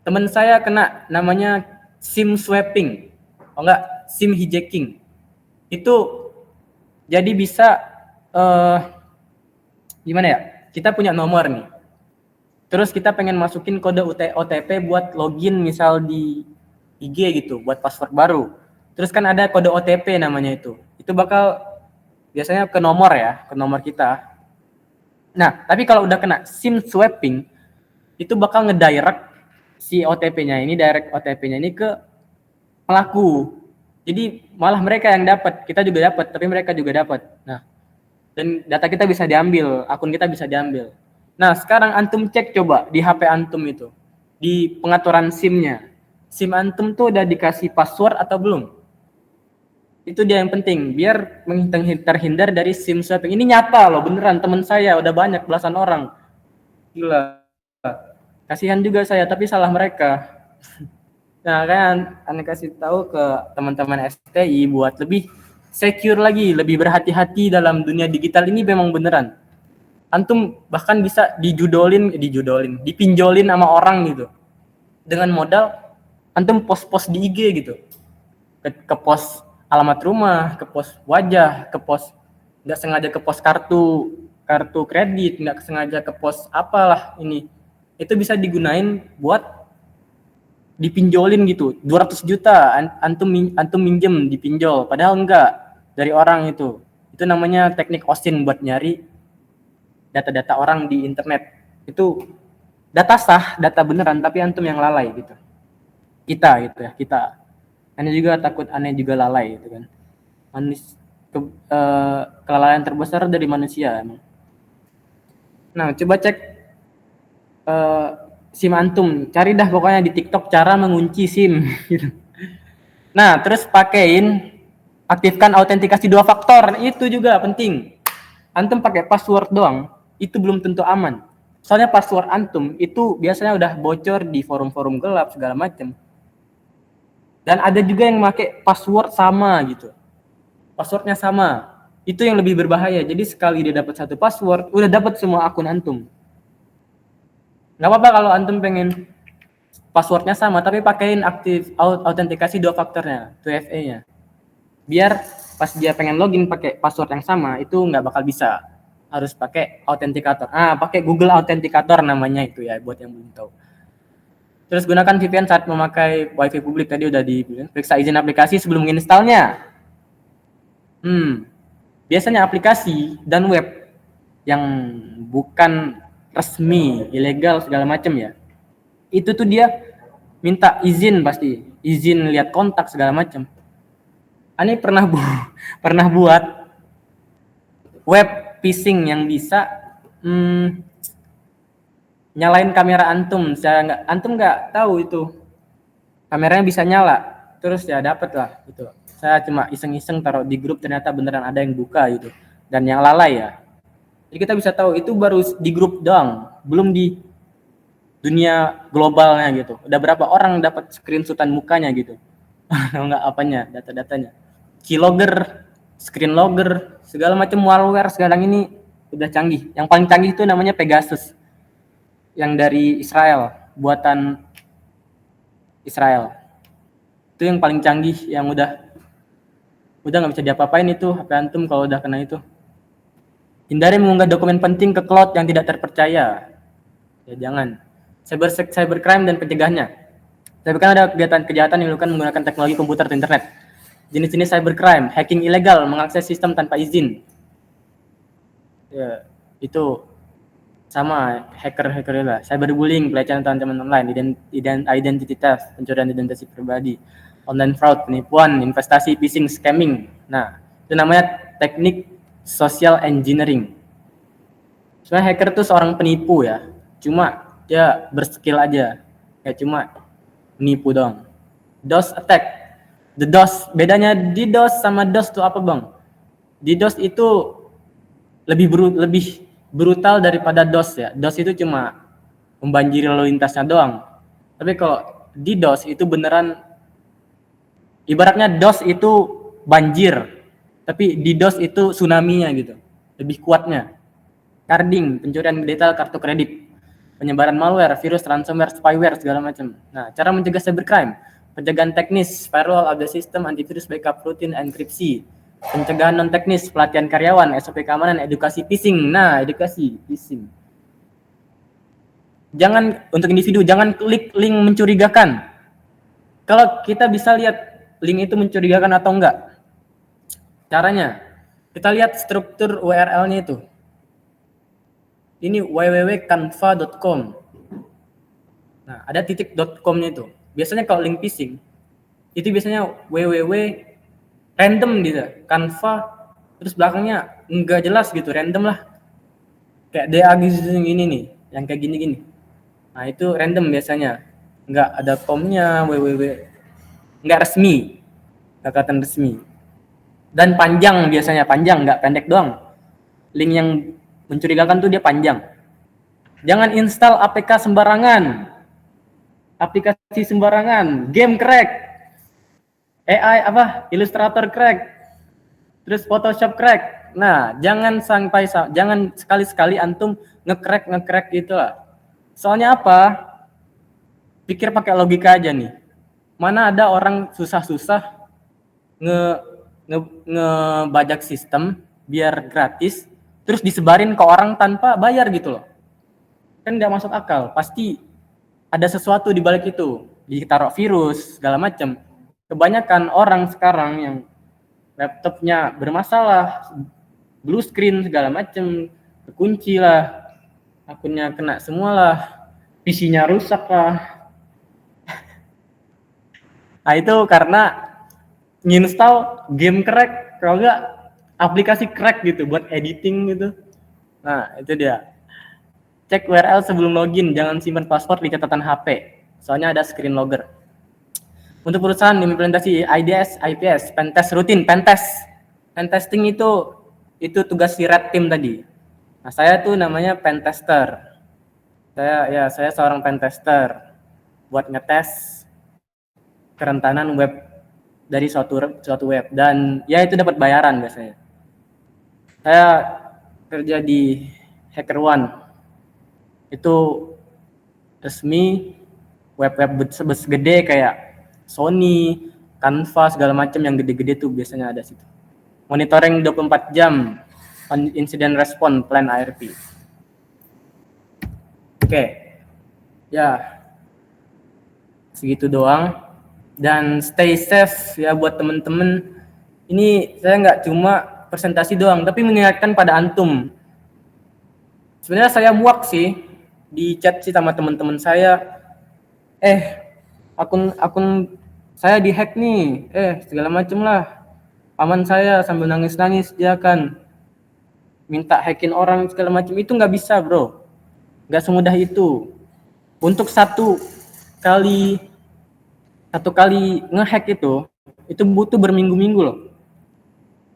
teman saya kena namanya SIM swapping, SIM hijacking. Itu jadi bisa gimana ya? Kita punya nomor nih. Terus kita pengen masukin kode OTP buat login misal di IG gitu, buat password baru. Terus kan ada kode OTP namanya itu. Itu bakal biasanya ke nomor ya, ke nomor kita. Nah, tapi kalau udah kena SIM swapping, itu bakal ngedirect si OTP-nya ini, direct OTP-nya ini ke pelaku. Jadi malah mereka yang dapat, kita juga dapat, tapi mereka juga dapat. Nah, dan data kita bisa diambil, akun kita bisa diambil. Nah, sekarang antum cek coba di HP antum itu, di pengaturan SIM-nya. SIM antum tuh udah dikasih password atau belum? Itu dia yang penting, biar terhindar dari SIM swapping. Ini nyata loh, beneran teman saya udah banyak belasan orang. Gila. Kasihan juga saya, tapi salah mereka. Nah, kan Anda kasih tahu ke teman-teman STI buat lebih secure lagi, lebih berhati-hati dalam dunia digital ini memang beneran. Antum bahkan bisa dipinjolin sama orang gitu. Dengan modal antum post-post di IG gitu. Ke post alamat rumah, ke post wajah, ke post enggak sengaja ke post kartu kredit, enggak sengaja ke post apalah ini. Itu bisa digunain buat dipinjolin gitu, 200 juta antum minjem dipinjol, padahal enggak dari orang itu namanya teknik OSINT buat nyari data-data orang di internet. Itu data sah, data beneran, tapi antum yang lalai gitu. Kita aneh juga takut, aneh juga lalai gitu kan. Kelalaian terbesar dari manusia emang. Nah, coba cek SIM antum, cari dah pokoknya di TikTok cara mengunci SIM gitu. Nah, terus aktifkan autentikasi 2 faktor. Itu juga penting. Antum pakai password doang, itu belum tentu aman. Soalnya password antum itu biasanya udah bocor di forum-forum gelap segala macam. Dan ada juga yang pakai password sama gitu. Passwordnya sama. Itu yang lebih berbahaya. Jadi sekali dia dapat satu password, udah dapat semua akun antum. Nggak apa-apa kalau antum pengen passwordnya sama, tapi pakaiin autentikasi 2 faktornya, 2FA-nya. Biar pas dia pengen login pakai password yang sama, itu nggak bakal bisa. Harus pakai autentikator. Pakai Google Authenticator namanya itu ya, buat yang belum tahu. Terus gunakan VPN saat memakai WiFi publik, tadi udah diperiksa izin aplikasi sebelum menginstalnya. Biasanya aplikasi dan web yang bukan resmi, ilegal segala macam ya. Itu tuh dia minta izin, pasti izin lihat kontak segala macam. Ani pernah buat web phishing yang bisa nyalain kamera antum. Antum nggak tahu itu kameranya bisa nyala, terus ya dapet lah gitu. Saya cuma iseng-iseng taruh di grup, ternyata beneran ada yang buka gitu, dan yang lalai ya. Jadi kita bisa tahu itu baru di grup doang, belum di dunia globalnya gitu. Udah berapa orang dapat screenshotan mukanya gitu. Enggak apanya, data-datanya. Keylogger, screen logger, segala macam malware sekarang ini udah canggih. Yang paling canggih itu namanya Pegasus. Yang dari Israel, buatan Israel. Itu yang paling canggih, yang udah nggak bisa diapa-apain itu HP antum kalau udah kena itu. Hindari mengunggah dokumen penting ke cloud yang tidak terpercaya. Ya jangan. Cybercrime dan pencegahannya. Cybercrime ada kegiatan kejahatan yang dilakukan menggunakan teknologi komputer atau internet. Jenis-jenis cybercrime, hacking ilegal, mengakses sistem tanpa izin. Ya, itu sama hacker lah. Cyberbullying, pelecehan teman-teman online, identity theft, pencurian identitas pribadi, online fraud, penipuan, investasi, phishing, scamming. Nah, itu namanya teknik social engineering. Sebenarnya hacker itu seorang penipu ya. Cuma dia berskill aja. Ya cuma menipu doang. DOS attack. The DOS, bedanya DDoS sama DOS itu apa, Bang? DDoS itu lebih brutal daripada DOS ya. DOS itu cuma membanjiri lalu lintasnya doang. Tapi kalau DDoS itu beneran, ibaratnya DOS itu banjir, tapi DDoS itu tsunami-nya gitu. Lebih kuatnya. Carding, pencurian detail kartu kredit, penyebaran malware, virus, ransomware, spyware segala macam. Nah, cara mencegah cybercrime, pencegahan teknis, firewall, update system, antivirus, backup, rutin, enkripsi. Pencegahan non teknis, pelatihan karyawan, SOP keamanan, edukasi phishing. Nah, edukasi phishing. Jangan, untuk individu, jangan klik link mencurigakan. Kalau kita bisa lihat link itu mencurigakan atau enggak. Caranya, kita lihat struktur URL-nya itu. Ini www.canva.com. Nah, ada titik .com-nya itu. Biasanya kalau link phishing, itu biasanya www random gitu, Canva, terus belakangnya enggak jelas gitu, random lah. Kayak DA gitu ini nih, yang kayak gini-gini. Nah, itu random biasanya. Enggak ada com-nya, www. Enggak resmi. Enggak kelihatan resmi. Dan panjang biasanya, panjang, enggak pendek doang. Link yang mencurigakan tuh dia panjang. Jangan install APK sembarangan. Aplikasi sembarangan, game crack, AI Illustrator crack, terus Photoshop crack. Nah, jangan sekali-sekali antum nge-crack gitu lah. Soalnya apa? Pikir pakai logika aja nih. Mana ada orang susah-susah ngebajak sistem biar gratis, terus disebarin ke orang tanpa bayar gitu loh. Kan nggak masuk akal. Pasti ada sesuatu di balik itu, ditaruh virus segala macam. Kebanyakan orang sekarang yang laptopnya bermasalah, blue screen segala macam, terkunci lah, akunnya kena semua lah, PC-nya rusak lah. Nah, itu karena nginstal game crack, kalau enggak aplikasi crack gitu buat editing gitu. Nah, itu dia. Cek URL sebelum login, jangan simpan password di catatan HP. Soalnya ada screen logger. Untuk perusahaan implementasi IDS, IPS, pentest rutin, pentesting itu tugas si red team tadi. Nah, saya tuh namanya pentester. Saya seorang pentester buat ngetes kerentanan web dari suatu web, dan ya itu dapat bayaran biasanya. Saya kerja di HackerOne. Itu resmi, web gede kayak Sony, Canva segala macam yang gede-gede tuh biasanya ada situ. Monitoring 24 jam, incident response plan ARP. Oke. Ya. Segitu doang. Dan stay safe ya buat teman-teman. Ini saya nggak cuma presentasi doang, tapi mengingatkan pada antum. sebenarnya saya muak sih di chat sih sama teman-teman saya. Akun saya dihack nih. Segala macem lah. Paman saya sambil nangis-nangis dia kan minta hackin orang segala macam. Itu nggak bisa, bro. Nggak semudah itu. Untuk kali satu kali ngehack itu butuh berminggu-minggu loh.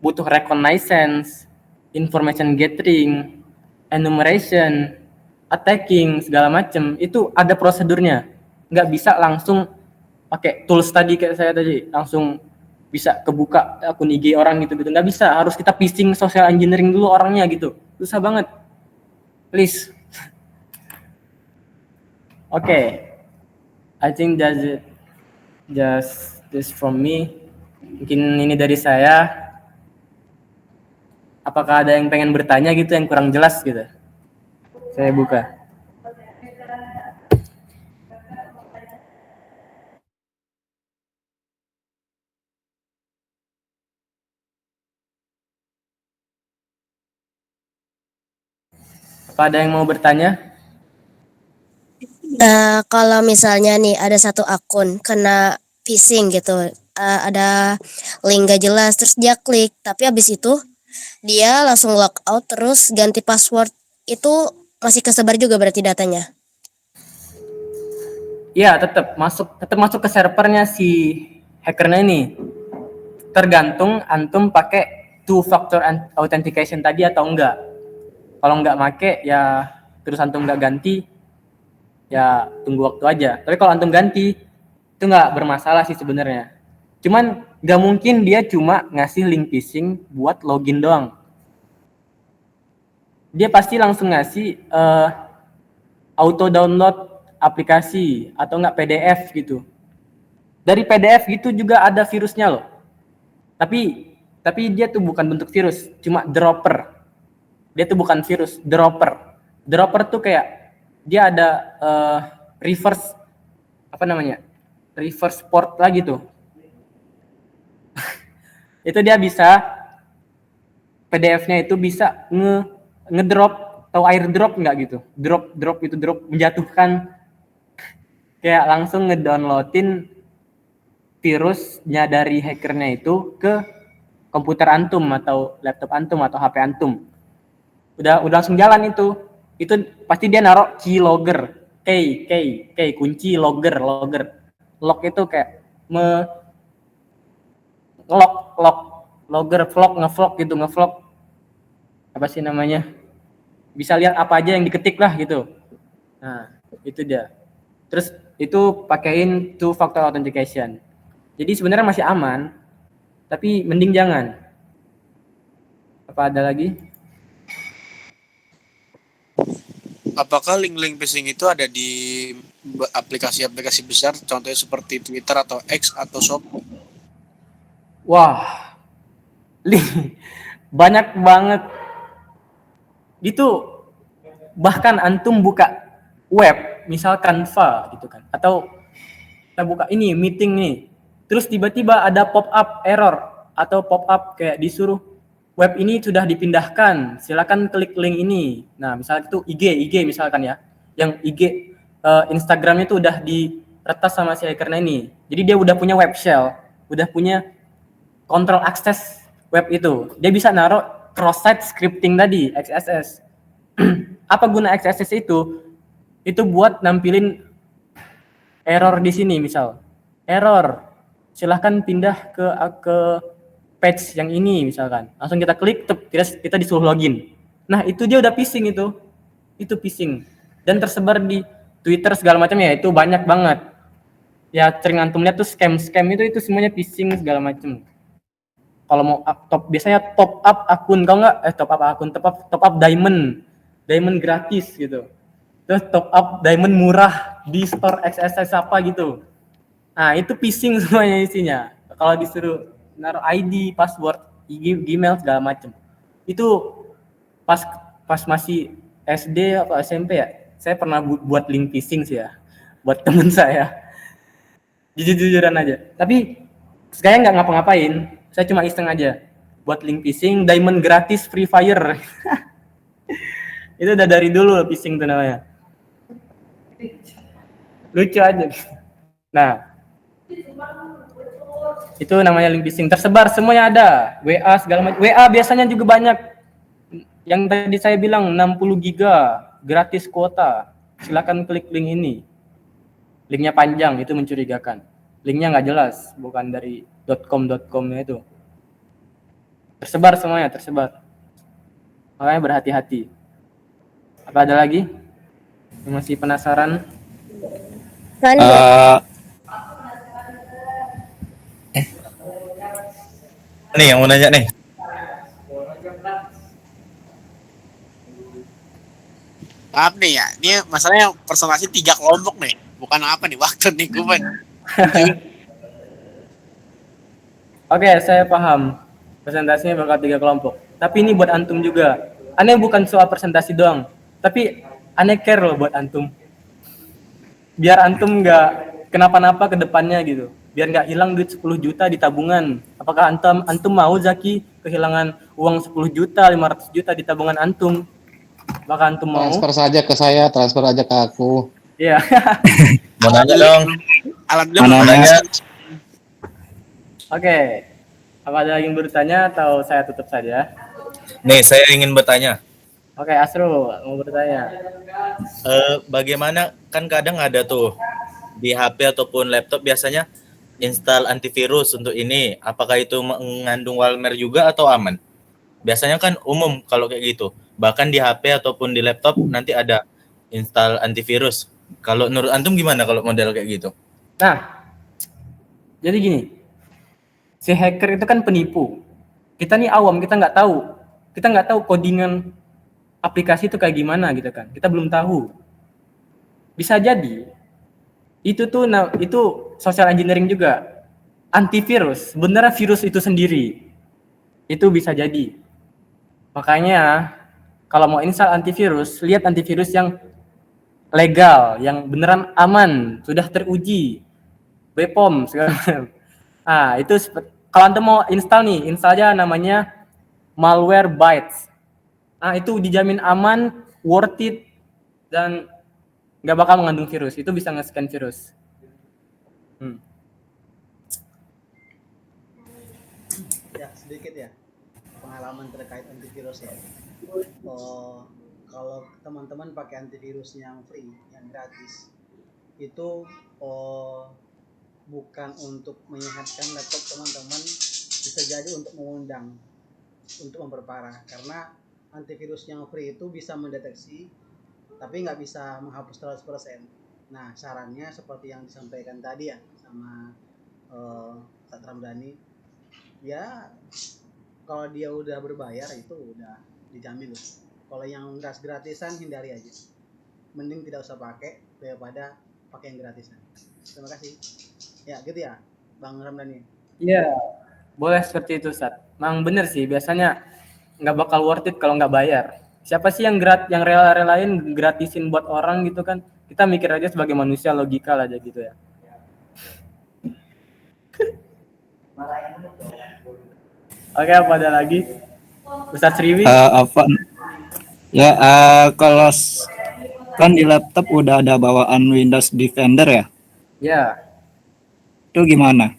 Butuh reconnaissance, information gathering, enumeration, attacking segala macam. Itu ada prosedurnya. Nggak bisa langsung pakai tools tadi kayak saya tadi langsung bisa kebuka akun IG orang gitu nggak bisa, harus kita phishing social engineering dulu orangnya gitu, susah banget. Please. Okay, I think that's it. Just this from me. Mungkin ini dari saya. Apakah ada yang pengen bertanya gitu yang kurang jelas gitu? Saya buka. Apa ada yang mau bertanya? Kalau misalnya nih ada satu akun kena phishing gitu, ada link gak jelas, terus dia klik, tapi habis itu dia langsung logout terus ganti password, itu masih kesebar juga berarti datanya? Iya, tetap masuk ke servernya si hackernya ini. Tergantung antum pakai two factor authentication tadi atau enggak. Kalau enggak make ya terus antum enggak ganti, ya tunggu waktu aja. Tapi kalau antum ganti itu enggak bermasalah sih sebenarnya. Cuman enggak mungkin dia cuma ngasih link phishing buat login doang. Dia pasti langsung ngasih auto download aplikasi atau enggak PDF gitu. Dari PDF gitu juga ada virusnya loh. Tapi dia tuh bukan bentuk virus, cuma dropper. Dia tuh bukan virus, dropper. Dropper tuh kayak dia ada reverse reverse port lagi tuh. Itu dia bisa PDF-nya itu bisa ngedrop atau airdrop enggak gitu. Drop menjatuhkan, kayak langsung ngedownloadin virusnya dari hackernya itu ke komputer antum atau laptop antum atau HP antum. Udah langsung jalan itu pasti dia naruh keylogger, kunci logger. Log itu kayak logger, ngevlog gitu, apa sih namanya, bisa lihat apa aja yang diketik lah gitu. Nah itu dia. Terus itu pakein two factor authentication. Jadi sebenarnya masih aman, tapi mending jangan. Apa ada lagi? Apakah link-link phishing itu ada di aplikasi-aplikasi besar, contohnya seperti Twitter atau X atau Shop? Wah, banyak banget. Gitu. Bahkan antum buka web, misal Canva gitu kan, atau kita buka ini meeting nih, terus tiba-tiba ada pop-up error atau pop-up kayak disuruh web ini sudah dipindahkan, silakan klik link ini. Nah, misalnya itu IG misalkan ya, yang IG Instagramnya itu udah diretas sama si hackernya ini. Jadi dia udah punya web shell, udah punya control access web itu. Dia bisa naruh cross-site scripting tadi, XSS. Apa guna XSS itu? Itu buat nampilin error di sini, misal error, silahkan pindah ke page yang ini misalkan, langsung kita klik, kita disuruh login. Nah itu dia udah phishing, itu phishing, dan tersebar di Twitter segala macam ya, itu banyak banget ya. Sering antum lihat tuh scam itu semuanya phishing segala macam. Kalau mau biasanya top up akun, kalau nggak top up diamond gratis gitu, terus top up diamond murah di store XSS apa gitu. Nah itu phishing semuanya isinya. Kalau disuruh naruh ID, password, Gmail segala macam. Itu pas masih SD atau SMP ya, saya pernah buat link phishing sih ya, buat teman saya. Jujur-jujuran aja. Tapi saya nggak ngapa-ngapain, saya cuma iseng aja buat link phishing, diamond gratis Free Fire. Itu udah dari dulu phishing tuh namanya. Lucu aja. Nah, itu namanya link phishing. Tersebar semuanya ada. WA segala macam. WA biasanya juga banyak. Yang tadi saya bilang 60 giga gratis kuota. Silakan klik link ini. Linknya panjang, itu mencurigakan. Linknya nggak jelas, bukan dari .com.com-nya itu. Tersebar semuanya, tersebar. Makanya berhati-hati. Apa ada lagi? Yang masih penasaran? Kan Nih yang mau nanya nih. Maaf nih ya, ini masalahnya presentasi 3 kelompok nih. Bukan apa nih, waktu nih gue. Oke, saya paham. Presentasinya bakal 3 kelompok. Tapi ini buat antum juga. Aneh bukan soal presentasi doang. Tapi aneh care loh buat antum. Biar antum nggak kenapa-napa ke depannya gitu. Biar nggak hilang duit 10 juta di tabungan. Apakah antum mau Zaki kehilangan uang 10 juta, 500 juta di tabungan antum? Apakah antum mau? Transfer saja ke saya, transfer aja ke aku. Iya. Mau nanya dong. Alhamdulillah. Mau nanya. Oke. Apa ada yang bertanya atau saya tutup saja? Nih saya ingin bertanya. Oke, Asrul mau bertanya. Bagaimana kan kadang ada tuh di HP ataupun laptop biasanya install antivirus untuk ini. Apakah itu mengandung malware juga atau aman? Biasanya kan umum kalau kayak gitu. Bahkan di HP ataupun di laptop nanti ada install antivirus. Kalau menurut antum gimana kalau model kayak gitu? Nah, jadi gini, si hacker itu kan penipu. Kita nih awam, kita nggak tahu codingan aplikasi itu kayak gimana gitu kan. Kita belum tahu. Bisa jadi itu social engineering juga. Antivirus, sebenarnya virus itu sendiri. Itu bisa jadi. Makanya kalau mau install antivirus, lihat antivirus yang legal, yang beneran aman, sudah teruji, BPOM segala macam. Ah, itu kalau Anda mau install nih, install aja namanya Malwarebytes. Ah, itu dijamin aman, worth it, dan nggak bakal mengandung virus. Itu bisa nge-scan virus. Ya, sedikit ya pengalaman terkait antivirus ya. Kalau teman-teman pakai antivirus yang free, yang gratis, itu bukan untuk menyehatkan laptop teman-teman, bisa jadi untuk mengundang, untuk memperparah. Karena antivirus yang free itu bisa mendeteksi, tapi nggak bisa menghapus 100%. Nah, sarannya seperti yang disampaikan tadi ya sama Ustaz Ramdhani, ya kalau dia udah berbayar itu udah dijamin loh. Kalau yang gratisan hindari aja, mending tidak usah pakai daripada pakai yang gratisan. Terima kasih ya, gitu ya Bang Ramdhani. Iya, boleh seperti itu, Ustaz. Memang bener sih, biasanya nggak bakal worth it kalau nggak bayar. Siapa sih yang rela-relain gratisin buat orang gitu kan? Kita mikir aja sebagai manusia, logika aja gitu ya. Oke, apa ada lagi? Ustaz Riwi? Ya, kalau kan di laptop udah ada bawaan Windows Defender ya, Ya, itu gimana?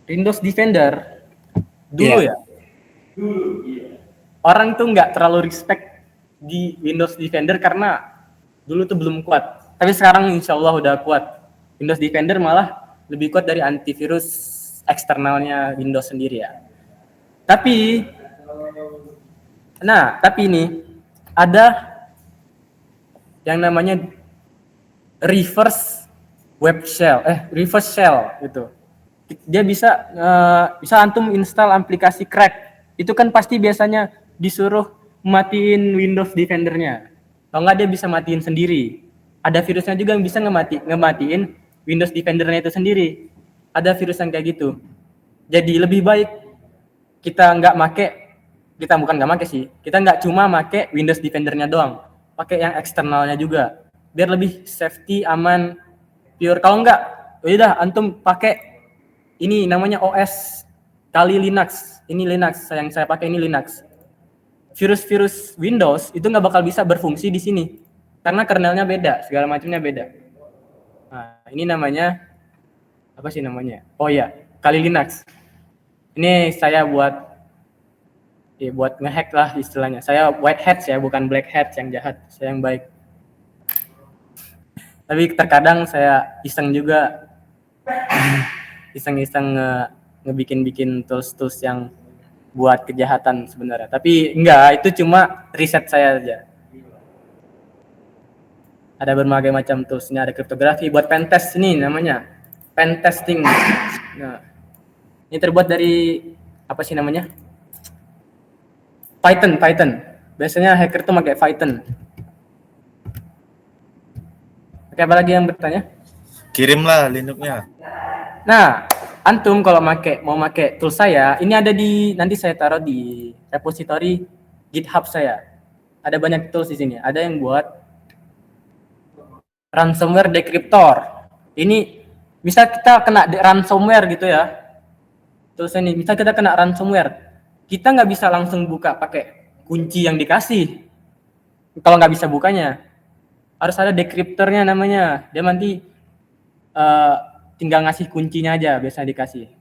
Windows Defender dulu ya. Orang tuh nggak terlalu respect di Windows Defender karena dulu tuh belum kuat. Tapi sekarang insya Allah udah kuat. Windows Defender malah lebih kuat dari antivirus eksternalnya Windows sendiri ya. Tapi ini ada yang namanya reverse shell gitu. Dia bisa antum install aplikasi crack. Itu kan pasti biasanya disuruh matiin Windows Defender-nya. Kalau nggak dia bisa matiin sendiri. Ada virusnya juga yang bisa ngematiin Windows Defender-nya itu sendiri. Ada virus yang kayak gitu. Jadi lebih baik kita nggak cuma make Windows Defender-nya doang, pakai yang eksternalnya juga, biar lebih safety, aman, pure. Kalau nggak, udah antum pakai ini namanya OS kali Linux. Ini Linux, yang saya pakai ini Linux. virus-virus Windows itu nggak bakal bisa berfungsi di sini karena kernelnya beda, segala macamnya beda. Nah, ini namanya apa sih namanya? Oh ya, Kali Linux. Ini saya buat ngehack lah istilahnya. Saya white hat ya, bukan black hat yang jahat. Saya yang baik. Tapi terkadang saya iseng juga, iseng-iseng ngebikin tools-tools yang buat kejahatan sebenarnya. Tapi enggak, itu cuma riset saya aja. Ada berbagai macam tools. Ini ada kriptografi buat pentest ini namanya. Pentesting. Nah, ini terbuat dari apa sih namanya? Python. Biasanya hacker tuh pakai Python. Oke, apa lagi yang bertanya? Kirimlah linknya. Nah, antum kalau mau pakai tool saya, ini ada nanti saya taruh di repository GitHub saya. Ada banyak tools di sini. Ada yang buat ransomware decryptor. Ini bisa kita kena ransomware gitu ya. Terus ini, misal kita kena ransomware, kita nggak bisa langsung buka pakai kunci yang dikasih. Kalau nggak bisa bukanya, harus ada decryptornya namanya. Dia nanti tinggal ngasih kuncinya aja, biasa dikasih.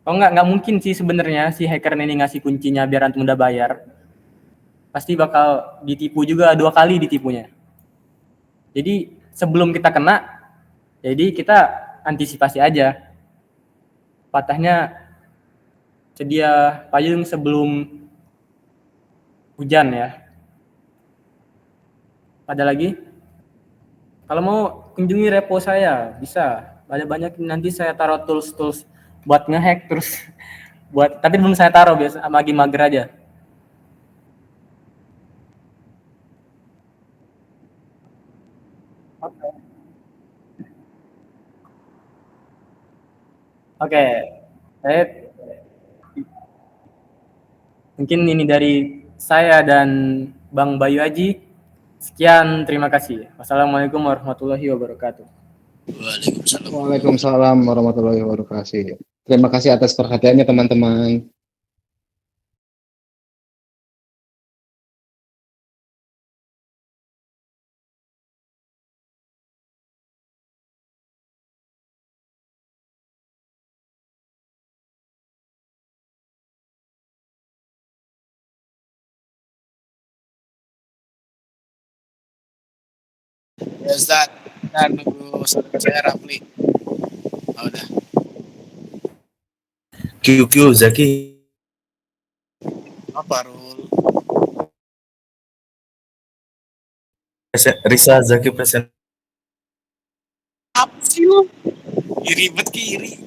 Kalau nggak mungkin sih sebenarnya si hacker ini ngasih kuncinya biar antum udah bayar. Pasti bakal ditipu juga, 2 kali ditipunya. Jadi sebelum kita kena, jadi kita antisipasi aja. Patahnya sedia payung sebelum hujan ya. Ada lagi? Kalau mau kunjungi repo saya, bisa. Ada banyak, nanti saya taruh tools buat ngehack terus tapi belum saya taruh, biasa lagi mager aja. Oke. Mungkin ini dari saya dan Bang Bayu Aji. Sekian, terima kasih. Wassalamualaikum warahmatullahi wabarakatuh. Waalaikumsalam. Waalaikumsalam warahmatullahi wabarakatuh. Terima kasih atas perhatiannya teman-teman. Ya Ustaz, kita nunggu saudara saya Rafli. Oh, udah. QQ Zaki. Apa Rul? Risa Zaki present. Apa sih lu? Ribet kiri.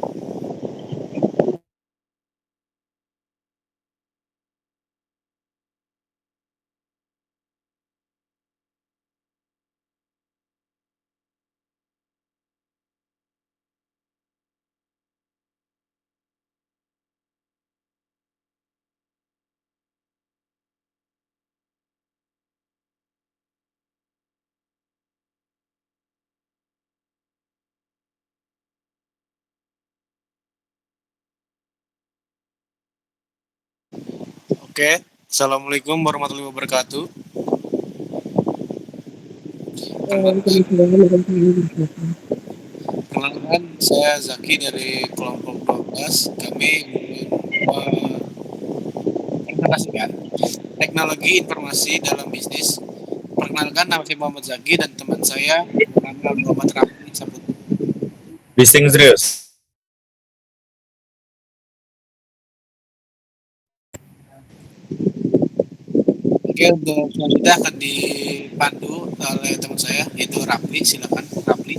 Oke. Assalamualaikum warahmatullahi wabarakatuh. Kenalkan, saya Zaki dari kelompok 12. Kami presentasikan teknologi informasi dalam bisnis. Perkenalkan, nama saya Muhammad Zaki dan teman saya nama Muhammad Rafli Sabut. Bising serius. Oke, untuk selanjutnya akan dipandu oleh teman saya, yaitu Rafli. Silakan, Rafli.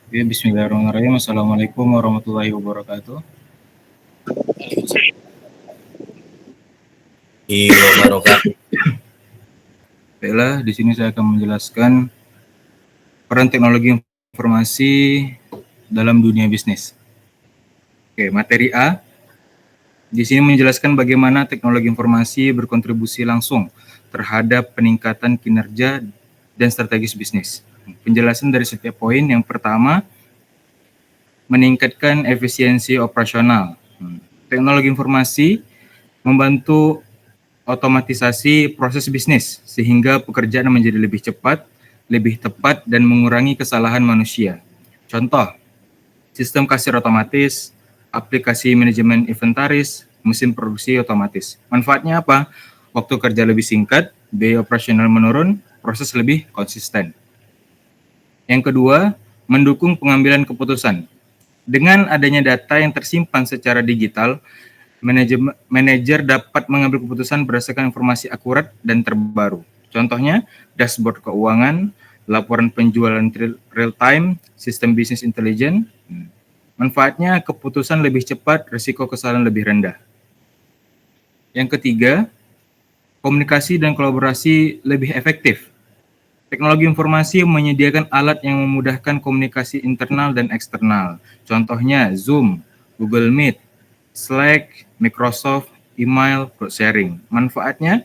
Oke, bismillahirrahmanirrahim. Assalamualaikum warahmatullahi wabarakatuh. Wabarakatuh. Baiklah, di sini saya akan menjelaskan peran teknologi informasi dalam dunia bisnis. Oke, materi A, Di sini menjelaskan bagaimana teknologi informasi berkontribusi langsung terhadap peningkatan kinerja dan strategis bisnis. Penjelasan dari setiap poin. Yang pertama, meningkatkan efisiensi operasional. Teknologi informasi membantu otomatisasi proses bisnis sehingga pekerjaan menjadi lebih cepat, lebih tepat, dan mengurangi kesalahan manusia. Contoh, sistem kasir otomatis, aplikasi manajemen inventaris, mesin produksi otomatis. Manfaatnya apa? Waktu kerja lebih singkat, biaya operasional menurun, proses lebih konsisten. Yang kedua, mendukung pengambilan keputusan. Dengan adanya data yang tersimpan secara digital, manajer dapat mengambil keputusan berdasarkan informasi akurat dan terbaru. Contohnya, dashboard keuangan, laporan penjualan real time, sistem bisnis intelijen. Manfaatnya, keputusan lebih cepat, risiko kesalahan lebih rendah. Yang ketiga, komunikasi dan kolaborasi lebih efektif. Teknologi informasi menyediakan alat yang memudahkan komunikasi internal dan eksternal. Contohnya Zoom, Google Meet, Slack, Microsoft, email, code sharing. Manfaatnya,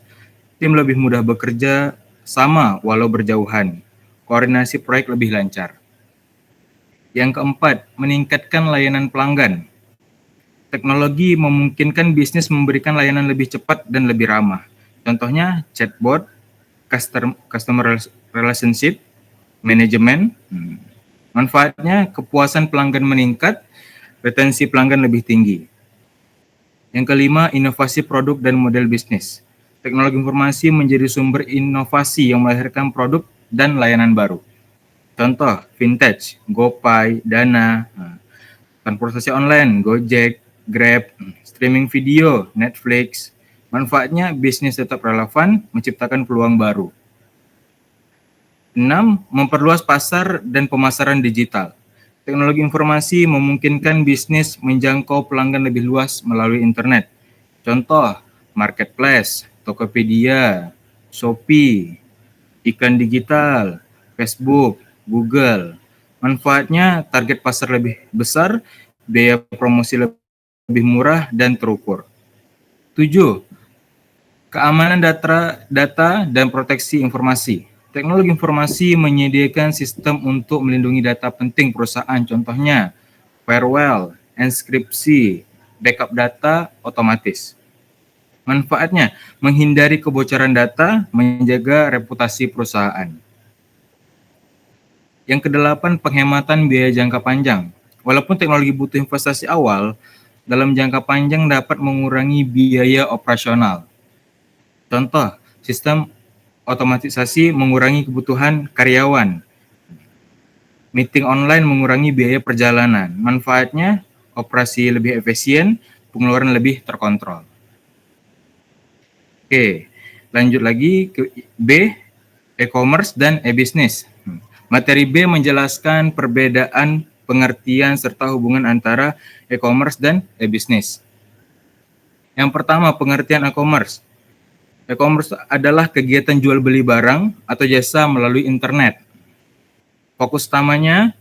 tim lebih mudah bekerja sama walau berjauhan. Koordinasi proyek lebih lancar. Yang keempat, meningkatkan layanan pelanggan. Teknologi memungkinkan bisnis memberikan layanan lebih cepat dan lebih ramah. Contohnya chatbot, customer relationship, manajemen. Manfaatnya, kepuasan pelanggan meningkat, retensi pelanggan lebih tinggi. Yang kelima, inovasi produk dan model bisnis. Teknologi informasi menjadi sumber inovasi yang melahirkan produk dan layanan baru. Contoh, vintage, GoPay, Dana, transportasi online, Gojek, Grab, streaming video, Netflix. Manfaatnya, bisnis tetap relevan, menciptakan peluang baru. 6. Memperluas pasar dan pemasaran digital. Teknologi informasi memungkinkan bisnis menjangkau pelanggan lebih luas melalui internet. Contoh, marketplace, Tokopedia, Shopee, iklan digital, Facebook, Google. Manfaatnya, target pasar lebih besar, biaya promosi lebih murah dan terukur. 7. Keamanan data dan proteksi informasi. Teknologi informasi menyediakan sistem untuk melindungi data penting perusahaan, contohnya firewall, enkripsi, backup data otomatis. Manfaatnya, menghindari kebocoran data, menjaga reputasi perusahaan. Yang kedelapan, penghematan biaya jangka panjang. Walaupun teknologi butuh investasi awal, dalam jangka panjang dapat mengurangi biaya operasional. Contoh, sistem otomatisasi mengurangi kebutuhan karyawan. Meeting online mengurangi biaya perjalanan. Manfaatnya, operasi lebih efisien, pengeluaran lebih terkontrol. Oke, lanjut lagi ke B, e-commerce dan e-business. Materi B menjelaskan perbedaan pengertian serta hubungan antara e-commerce dan e-business. Yang pertama, pengertian e-commerce. E-commerce adalah kegiatan jual beli barang atau jasa melalui internet. Fokus utamanya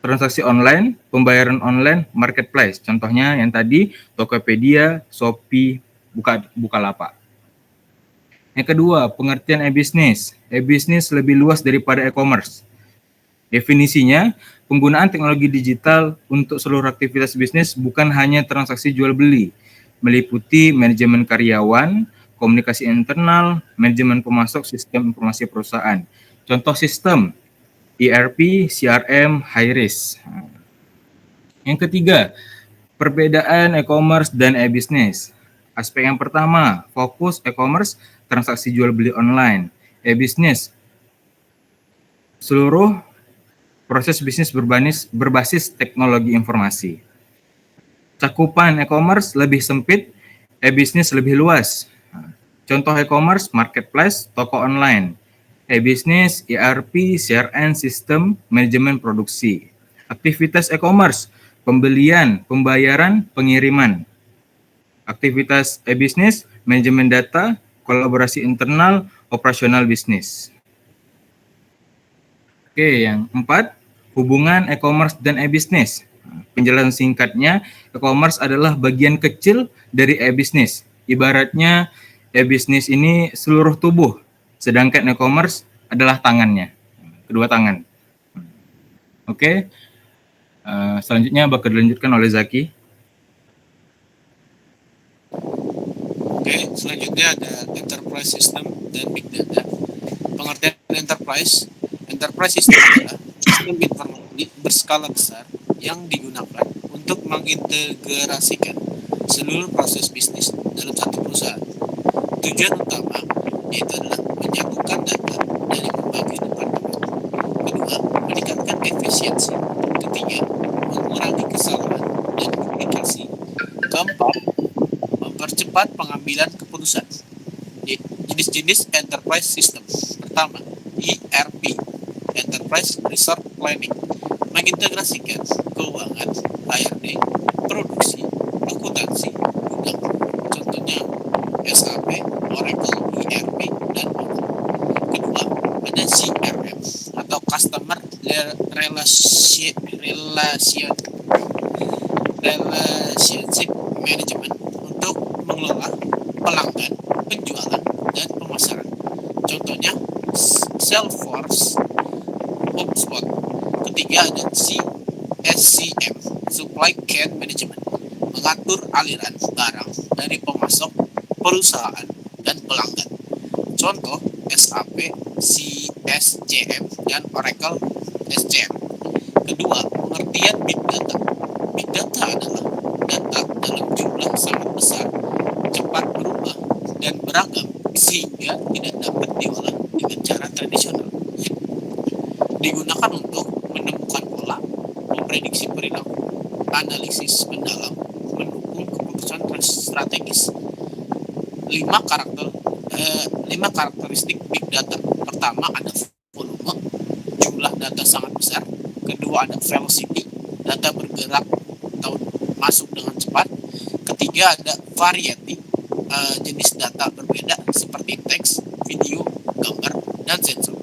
transaksi online, pembayaran online, marketplace. Contohnya yang tadi Tokopedia, Shopee, Bukalapak. Yang kedua, pengertian e-business. E-business lebih luas daripada e-commerce. Definisinya, penggunaan teknologi digital untuk seluruh aktivitas bisnis bukan hanya transaksi jual beli, meliputi manajemen karyawan, komunikasi internal, manajemen pemasok, sistem informasi perusahaan. Contoh sistem, ERP, CRM, HiRisk. Yang ketiga, perbedaan e-commerce dan e-business. Aspek yang pertama, fokus e-commerce, transaksi jual beli online. E-business, seluruh proses bisnis berbasis teknologi informasi. Cakupan e-commerce lebih sempit, e-business lebih luas. Contoh e-commerce, marketplace, toko online. E-business, ERP, CRM, sistem manajemen produksi. Aktivitas e-commerce, pembelian, pembayaran, pengiriman. Aktivitas e-business, manajemen data, kolaborasi internal, operasional bisnis. Oke, yang 4, hubungan e-commerce dan e-business. Penjelasan singkatnya, e-commerce adalah bagian kecil dari e-business. Ibaratnya e-business ini seluruh tubuh, sedangkan e-commerce adalah tangannya, kedua tangan. Oke, selanjutnya bakal dilanjutkan oleh Zaki. Oke, selanjutnya ada enterprise system dan big data. Pengertian enterprise system adalah sistem informasi berskala besar yang digunakan untuk mengintegrasikan seluruh proses bisnis dalam satu perusahaan. Tujuan utama yaitu adalah menyatukan data dari berbagai departemen. Kedua, meningkatkan efisiensi. Ketiga, mengurangi kesalahan dan duplikasi. Keempat, mempercepat pengambilan keputusan. Jenis-jenis enterprise system. Pertama, ERP, Enterprise Resource Planning, mengintegrasikan keuangan, HRD, produksi, akuntansi, gudang. Contohnya SAP, Oracle, ERP, dan Oracle. Kedua, ada CRM atau Customer Relationship Management untuk mengelola pelanggan, penjualan, dan pemasaran. Contohnya Salesforce, HubSpot. Ketiga ada SCM, Supply Chain Management, mengatur aliran barang dari pemasok, perusahaan, dan pelanggan. Contoh SAP, CSCM, dan Oracle SCM. Kedua, pengertian big data. Big data adalah data dalam jumlah sangat besar, cepat berubah, dan beragam sehingga tidak dapat diolah dengan cara tradisional. Digunakan untuk menemukan pola, memprediksi perilaku, analisis mendalam, mendukung keputusan strategis. 5 karakteristik big data. Pertama ada volume, jumlah data sangat besar. Kedua ada velocity, data bergerak atau masuk dengan cepat. Ketiga ada variety, jenis data berbeda seperti teks, video, gambar, dan sensor.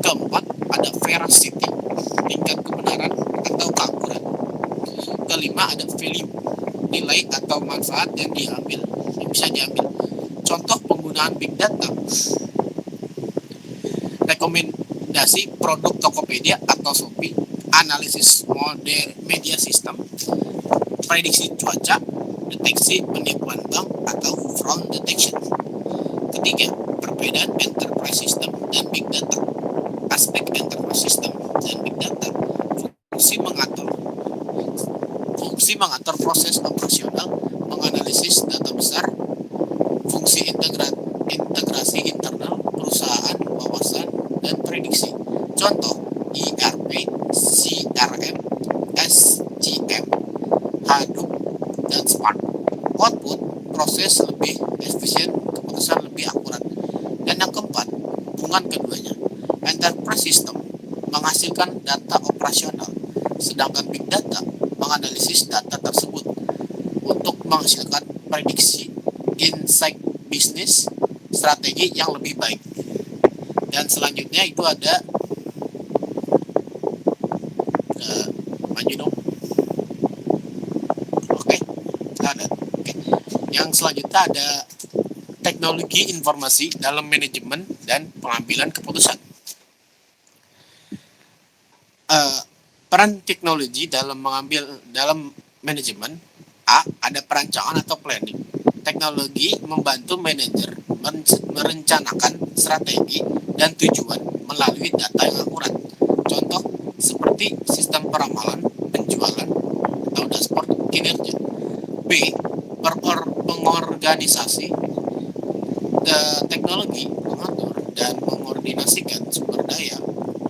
Keempat ada veracity, tingkat kebenaran atau keakuran. Kelima ada value, nilai atau manfaat yang bisa diambil. Contoh penggunaan big data: rekomendasi produk Tokopedia atau Shopee, analisis media sistem, prediksi cuaca, deteksi penipuan bank atau fraud detection. Ketiga, perbedaan enterprise system dan big data. Aspek enterprise system dan big data: fungsi mengatur proses operasional, menganalisis data besar, fungsi integrasi internal perusahaan, wawasan, dan prediksi. Contoh ERP, CRM, SCM, Hadoop, dan Spark. Output, proses lebih efisien, keputusan lebih akurat. Dan yang keempat, hubungan keduanya. Enterprise system menghasilkan data operasional, sedangkan big data menganalisis data tersebut untuk menghasilkan prediksi, insight bisnis, strategi yang lebih baik. Dan selanjutnya itu ada maju dong. Oke. Yang selanjutnya ada teknologi informasi dalam manajemen dan pengambilan keputusan. Peran teknologi dalam manajemen. A. Ada perancangan atau planning. Teknologi membantu manajer merencanakan strategi dan tujuan melalui data yang akurat. Contoh seperti sistem peramalan, penjualan, atau dashboard kinerja. B. Pengorganisasi. Teknologi mengatur dan mengordinasikan sumber daya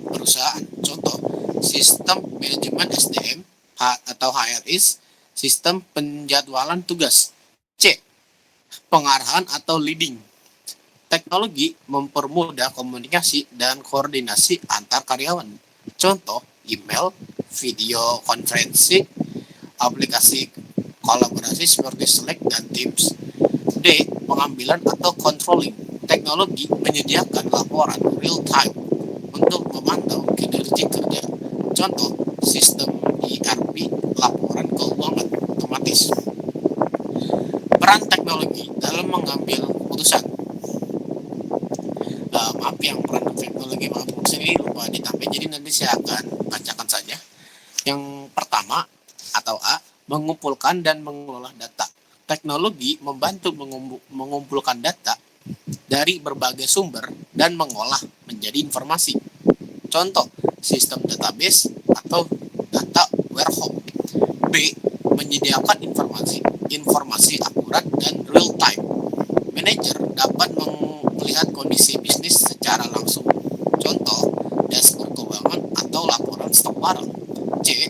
perusahaan. Contoh sistem manajemen SDM atau HRIS, sistem penjadwalan tugas. C. Pengarahan atau leading. Teknologi mempermudah komunikasi dan koordinasi antar karyawan. Contoh email, video konferensi, aplikasi kolaborasi seperti Slack dan Teams. D. Pengambilan atau controlling. Teknologi menyediakan laporan real time untuk memantau kinerja kerja. Contoh sistem ERP, laporan keuangan otomatis. Peran teknologi dalam mengambil keputusan. Peran keputusan ini lupa ditambah, jadi nanti saya akan bacakan saja. Yang pertama atau A, mengumpulkan dan mengelola data. Teknologi membantu mengumpulkan data dari berbagai sumber dan mengolah menjadi informasi. Contoh, sistem database atau data warehouse. B, menyediakan informasi akurat dan real time. Manajer dapat melihat kondisi bisnis secara langsung. Contoh, dashboard keuangan atau laporan stok barang. C,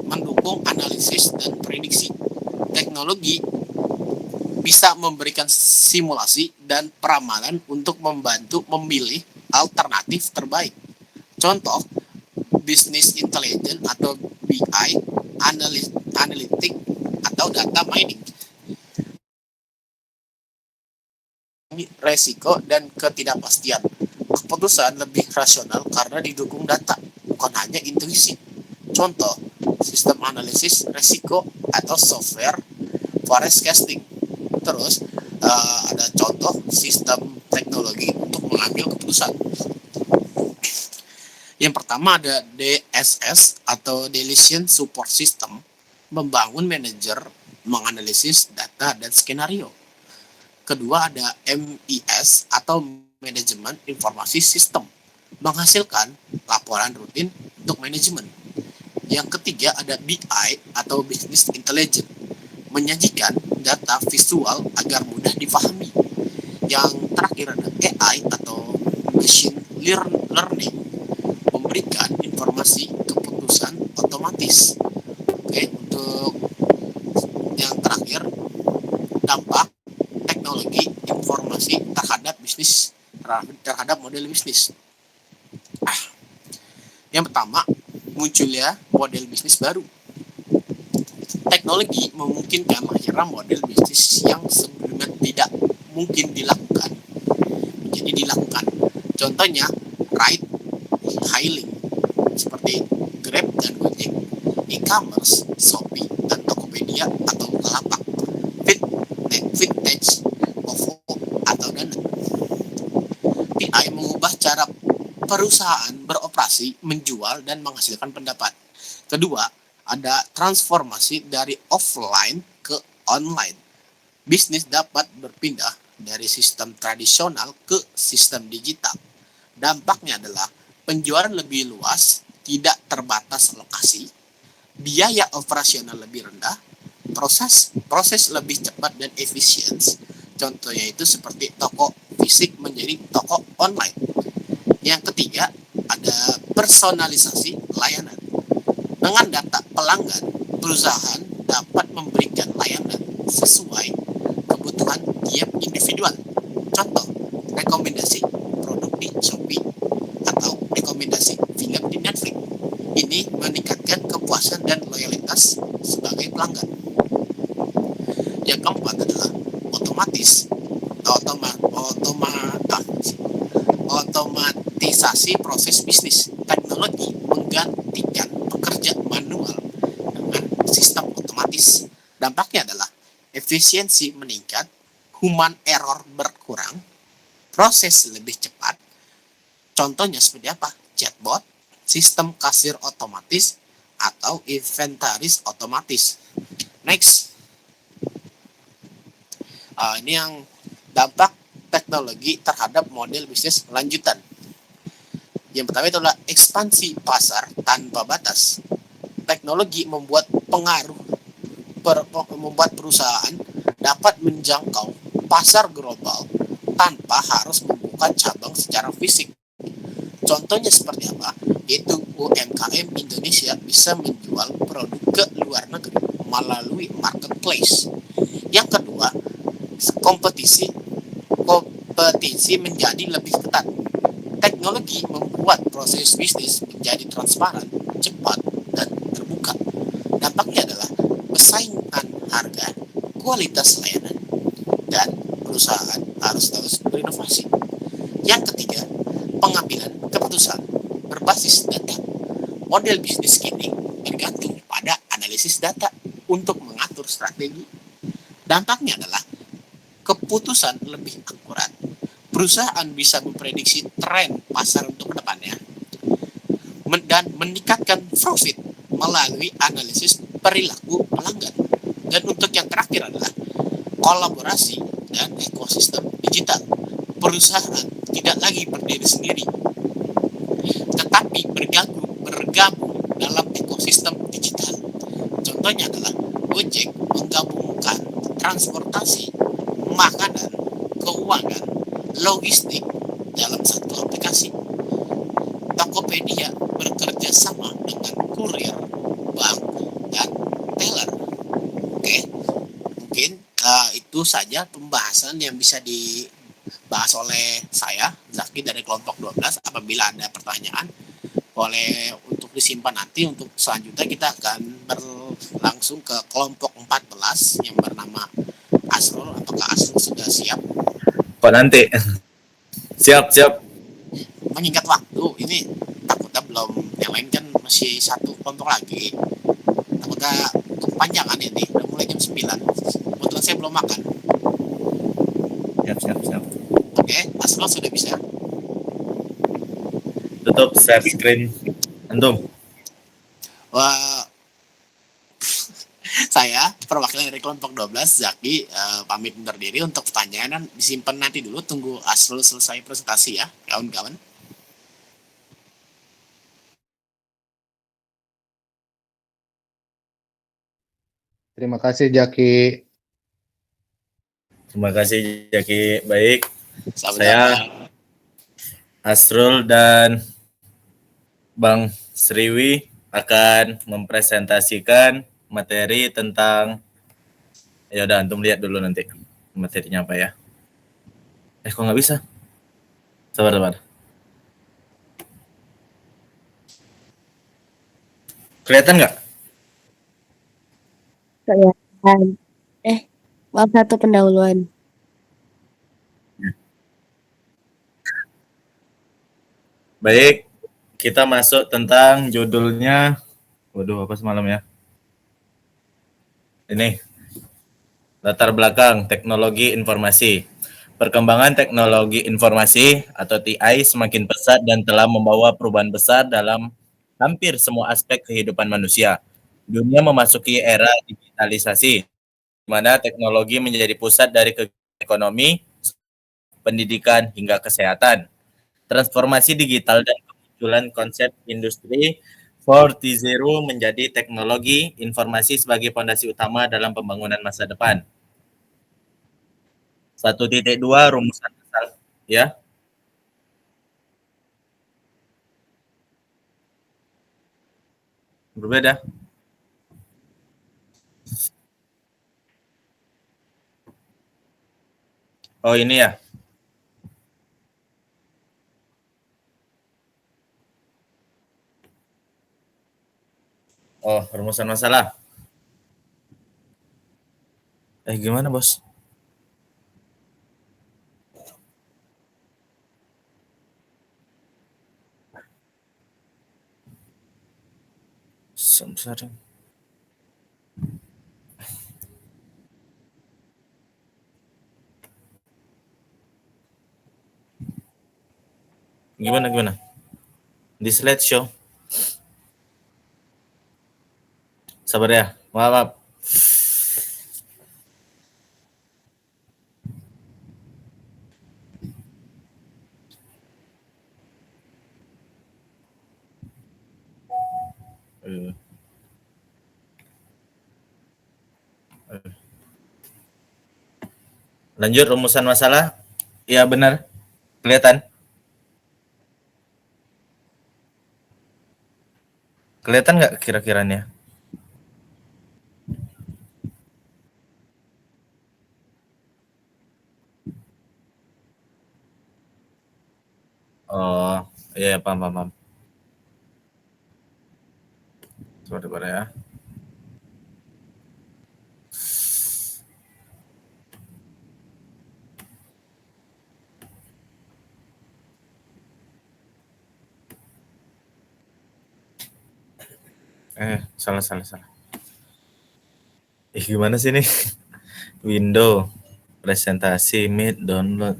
mendukung analisis dan prediksi. Teknologi bisa memberikan simulasi dan peramalan untuk membantu memilih alternatif terbaik. Contoh, business intelligence atau BI, analytic atau data mining. Resiko dan ketidakpastian. Keputusan lebih rasional karena didukung data, bukan hanya intuisi. Contoh, sistem analisis resiko atau software forecasting. Terus ada contoh sistem teknologi untuk mengambil keputusan. Yang pertama ada DSS atau Decision Support System, membangun manajer menganalisis data dan skenario. Kedua ada MES atau Manajemen Informasi Sistem, menghasilkan laporan rutin untuk manajemen. Yang ketiga ada BI atau Business Intelligence, menyajikan data visual agar mudah difahami. Yang terakhir ada AI atau Machine Learning, memberikan informasi keputusan otomatis. Oke, untuk yang terakhir, dampak teknologi informasi terhadap bisnis, terhadap model bisnis. Yang pertama, munculnya model bisnis baru. Teknologi memungkinkan lahirnya model bisnis yang sebelumnya tidak mungkin dilakukan, menjadi dilakukan. Contohnya, ride hailing seperti Grab dan Gojek, e-commerce, Shopee dan Tokopedia atau Bukalapak, Vintage, OVO atau Dana. AI mengubah cara perusahaan beroperasi, menjual dan menghasilkan pendapat. Kedua, ada transformasi dari offline ke online. Bisnis dapat berpindah dari sistem tradisional ke sistem digital. Dampaknya adalah penjualan lebih luas, tidak terbatas lokasi, biaya operasional lebih rendah, proses lebih cepat dan efisien. Contohnya itu seperti toko fisik menjadi toko online. Yang ketiga, ada personalisasi layanan. Dengan data pelanggan, perusahaan dapat memberikan layanan sesuai kebutuhan tiap individual. Contoh, rekomendasi produk di Shopee atau rekomendasi film di Netflix. Ini meningkatkan kepuasan dan loyalitas sebagai pelanggan. Yang keempat adalah otomatisasi proses bisnis. Teknologi menggantikan pekerja manual dengan sistem otomatis. Dampaknya adalah efisiensi meningkat, human error berkurang, proses lebih cepat. Contohnya seperti apa? Chatbot, sistem kasir otomatis, atau inventaris otomatis. Next. Ini yang dampak teknologi terhadap model bisnis lanjutan. Yang pertama itu adalah ekspansi pasar tanpa batas. Teknologi membuat perusahaan dapat menjangkau pasar global tanpa harus membuka cabang secara fisik. Contohnya seperti apa? Yaitu UMKM Indonesia bisa menjual produk ke luar negeri melalui marketplace. Yang kedua, kompetisi menjadi lebih ketat. Teknologi membuat proses bisnis menjadi transparan, cepat, dan terbuka. Dampaknya adalah persaingan harga, kualitas layanan, dan perusahaan harus terus berinovasi. Yang ketiga, pengambilan keputusan berbasis data. Model bisnis kini bergantung pada analisis data untuk mengatur strategi. Dampaknya adalah keputusan lebih akurat. Perusahaan bisa memprediksi tren pasar untuk kedepannya dan meningkatkan profit melalui analisis perilaku pelanggan. Dan untuk yang terakhir adalah kolaborasi dan ekosistem digital. Perusahaan tidak lagi berdiri sendiri, tetapi bergabung dalam ekosistem digital. Contohnya adalah Gojek menggabungkan transportasi, makanan, keuangan, logistik dalam satu aplikasi. Tokopedia bekerja sama dengan kurir, bank, dan teller. Oke, mungkin itu saja pembahasan yang bisa dibahas oleh saya, Zaki dari kelompok 12. Apabila ada pertanyaan, boleh untuk disimpan nanti. Untuk selanjutnya kita akan berlangsung ke kelompok 14 yang bernama Asrul. Apakah Asrul sudah siap? Kok nanti? Siap. Mengingat waktu, ini takutnya belum, yang lain kan masih satu kelompok lagi. Takutnya kepanjangan ini, udah mulai jam 9. Kebetulan saya belum makan. Siap. Oke, Asrul sudah bisa. Tutup share screen. Antum. Wah, saya perwakilan dari kelompok 12, Zaki, pamit undur diri. Untuk pertanyaan disimpan nanti dulu, tunggu Asrul selesai presentasi ya, kawan-kawan. Terima kasih Jaki. Terima kasih Jaki. Baik, Sama-sama. saya Asrul dan Bang Sriwi akan mempresentasikan materi tentang, ya udah antum lihat dulu nanti materinya apa ya. Kok nggak bisa? Sabar. Kelihatan nggak? Kelihatan. Maaf, satu pendahuluan. Baik, kita masuk tentang judulnya. Waduh, apa semalam ya? Ini, latar belakang teknologi informasi. Perkembangan teknologi informasi atau TI semakin pesat dan telah membawa perubahan besar dalam hampir semua aspek kehidupan manusia. Dunia memasuki era digitalisasi, di mana teknologi menjadi pusat dari ekonomi, pendidikan, hingga kesehatan. Transformasi digital dan kemunculan konsep industri 4.0 menjadi teknologi informasi sebagai fondasi utama dalam pembangunan masa depan. 1.2 rumusan asal, ya. Berbeda. Oh, ini ya. Oh, rumusan masalah. Gimana, Bos? Sebentar. Gimana? Di slideshow. Sabar ya. Maaf. Lanjut rumusan masalah. Ya benar. Kelihatan? Kelihatan nggak kira-kiranya? Oh, iya, paham. Sabar ya. Salah. Gimana sih nih? Window, presentasi, Meet, download.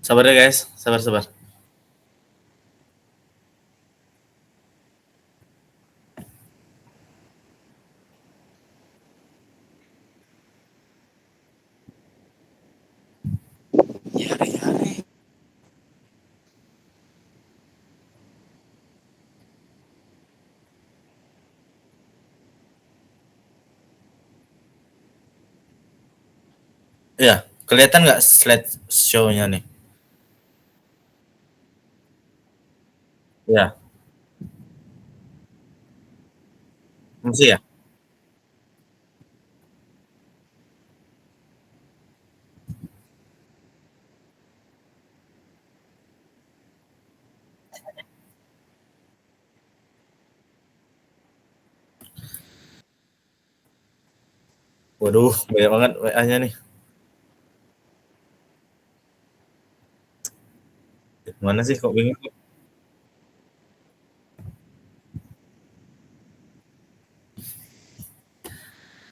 Sabar ya guys, sabar. Yare. Ya, kelihatan nggak slide show-nya nih? Ya, masih ya? Waduh, banyak banget WA-nya nih. Mana sih kok bingung?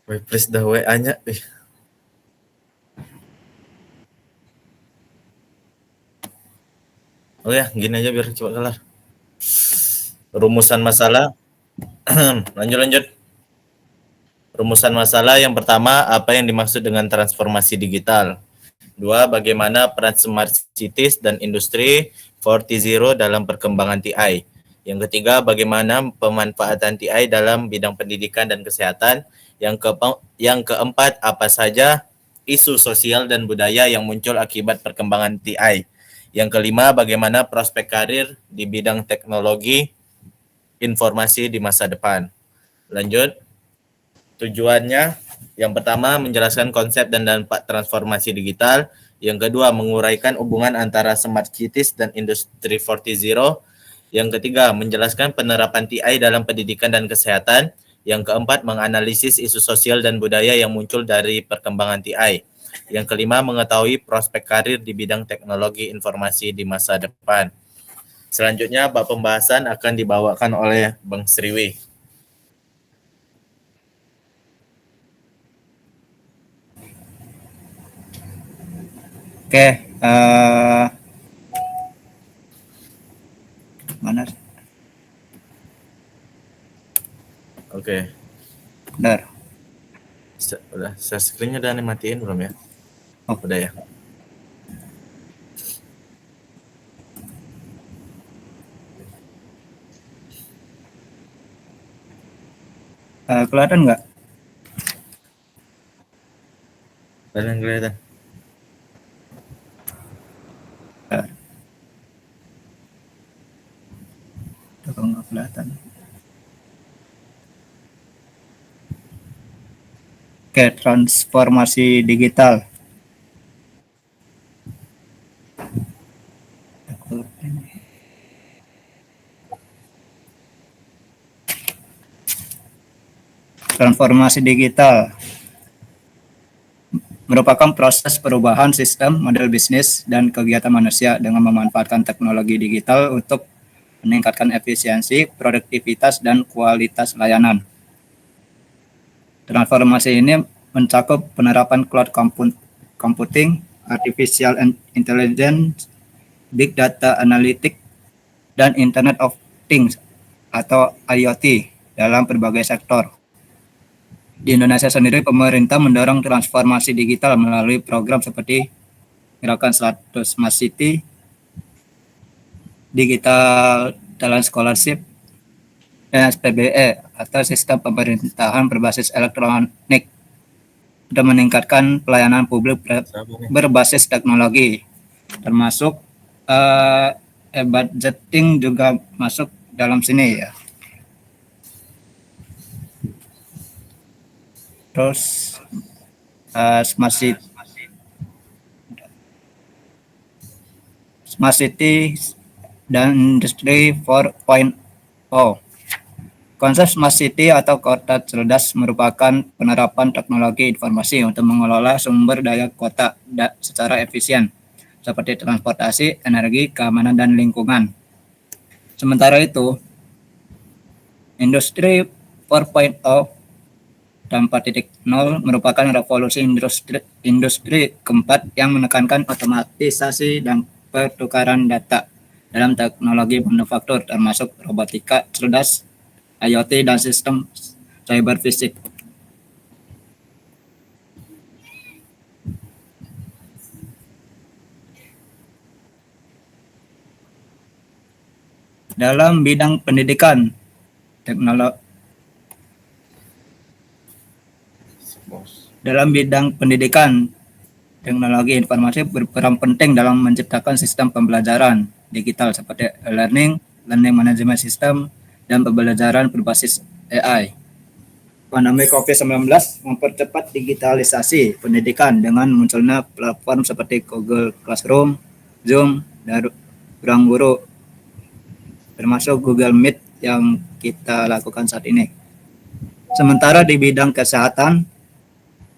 Please dah WA-nya. Oh ya, gini aja biar cepat kelar. Rumusan masalah. lanjut. Rumusan masalah yang pertama, apa yang dimaksud dengan transformasi digital? 2. Bagaimana peran smart cities dan industri 4.0 dalam perkembangan TI? Yang ketiga, bagaimana pemanfaatan TI dalam bidang pendidikan dan kesehatan? Yang keempat, apa saja isu sosial dan budaya yang muncul akibat perkembangan TI? Yang kelima, bagaimana prospek karir di bidang teknologi informasi di masa depan? Lanjut. Tujuannya, yang pertama menjelaskan konsep dan dampak transformasi digital. Yang kedua, menguraikan hubungan antara smart cities dan industri 4.0. Yang ketiga, menjelaskan penerapan TI dalam pendidikan dan kesehatan. Yang keempat, menganalisis isu sosial dan budaya yang muncul dari perkembangan TI. Yang kelima, mengetahui prospek karir di bidang teknologi informasi di masa depan. Selanjutnya, bab pembahasan akan dibawakan oleh Bang Sriwi. Oke, mana? Oke. Benar. Udah, share screen-nya udah matiin belum ya? Oh. Udah ya. Kelihatan nggak? Kelihatan. Kalau nggak kelihatan. Oke, transformasi digital. Transformasi digital merupakan proses perubahan sistem, model bisnis, dan kegiatan manusia dengan memanfaatkan teknologi digital untuk meningkatkan efisiensi, produktivitas, dan kualitas layanan. Transformasi ini mencakup penerapan cloud computing, artificial intelligence, big data analytics, dan Internet of Things atau IoT dalam berbagai sektor. Di Indonesia sendiri, pemerintah mendorong transformasi digital melalui program seperti Gerakan 100 Smart City, Digital Talent Scholarship, dan SPBE atau Sistem Pemerintahan Berbasis Elektronik untuk meningkatkan pelayanan publik berbasis teknologi, termasuk budgeting juga masuk dalam sini ya. Terus Smart City dan Industri 4.0. Konsep Smart City atau kota cerdas merupakan penerapan teknologi informasi untuk mengelola sumber daya kota secara efisien, seperti transportasi, energi, keamanan, dan lingkungan. Sementara itu, Industri 4.0 dan 4.0 merupakan revolusi industri keempat yang menekankan otomatisasi dan pertukaran data dalam teknologi manufaktur, termasuk robotika cerdas, IoT, dan sistem cyber fisik. Dalam bidang pendidikan, teknologi informasi berperan penting dalam menciptakan sistem pembelajaran digital seperti learning management system, dan pembelajaran berbasis AI. Pandemi COVID-19 mempercepat digitalisasi pendidikan dengan munculnya platform seperti Google Classroom, Zoom, dan ruang guru, termasuk Google Meet yang kita lakukan saat ini. Sementara di bidang kesehatan,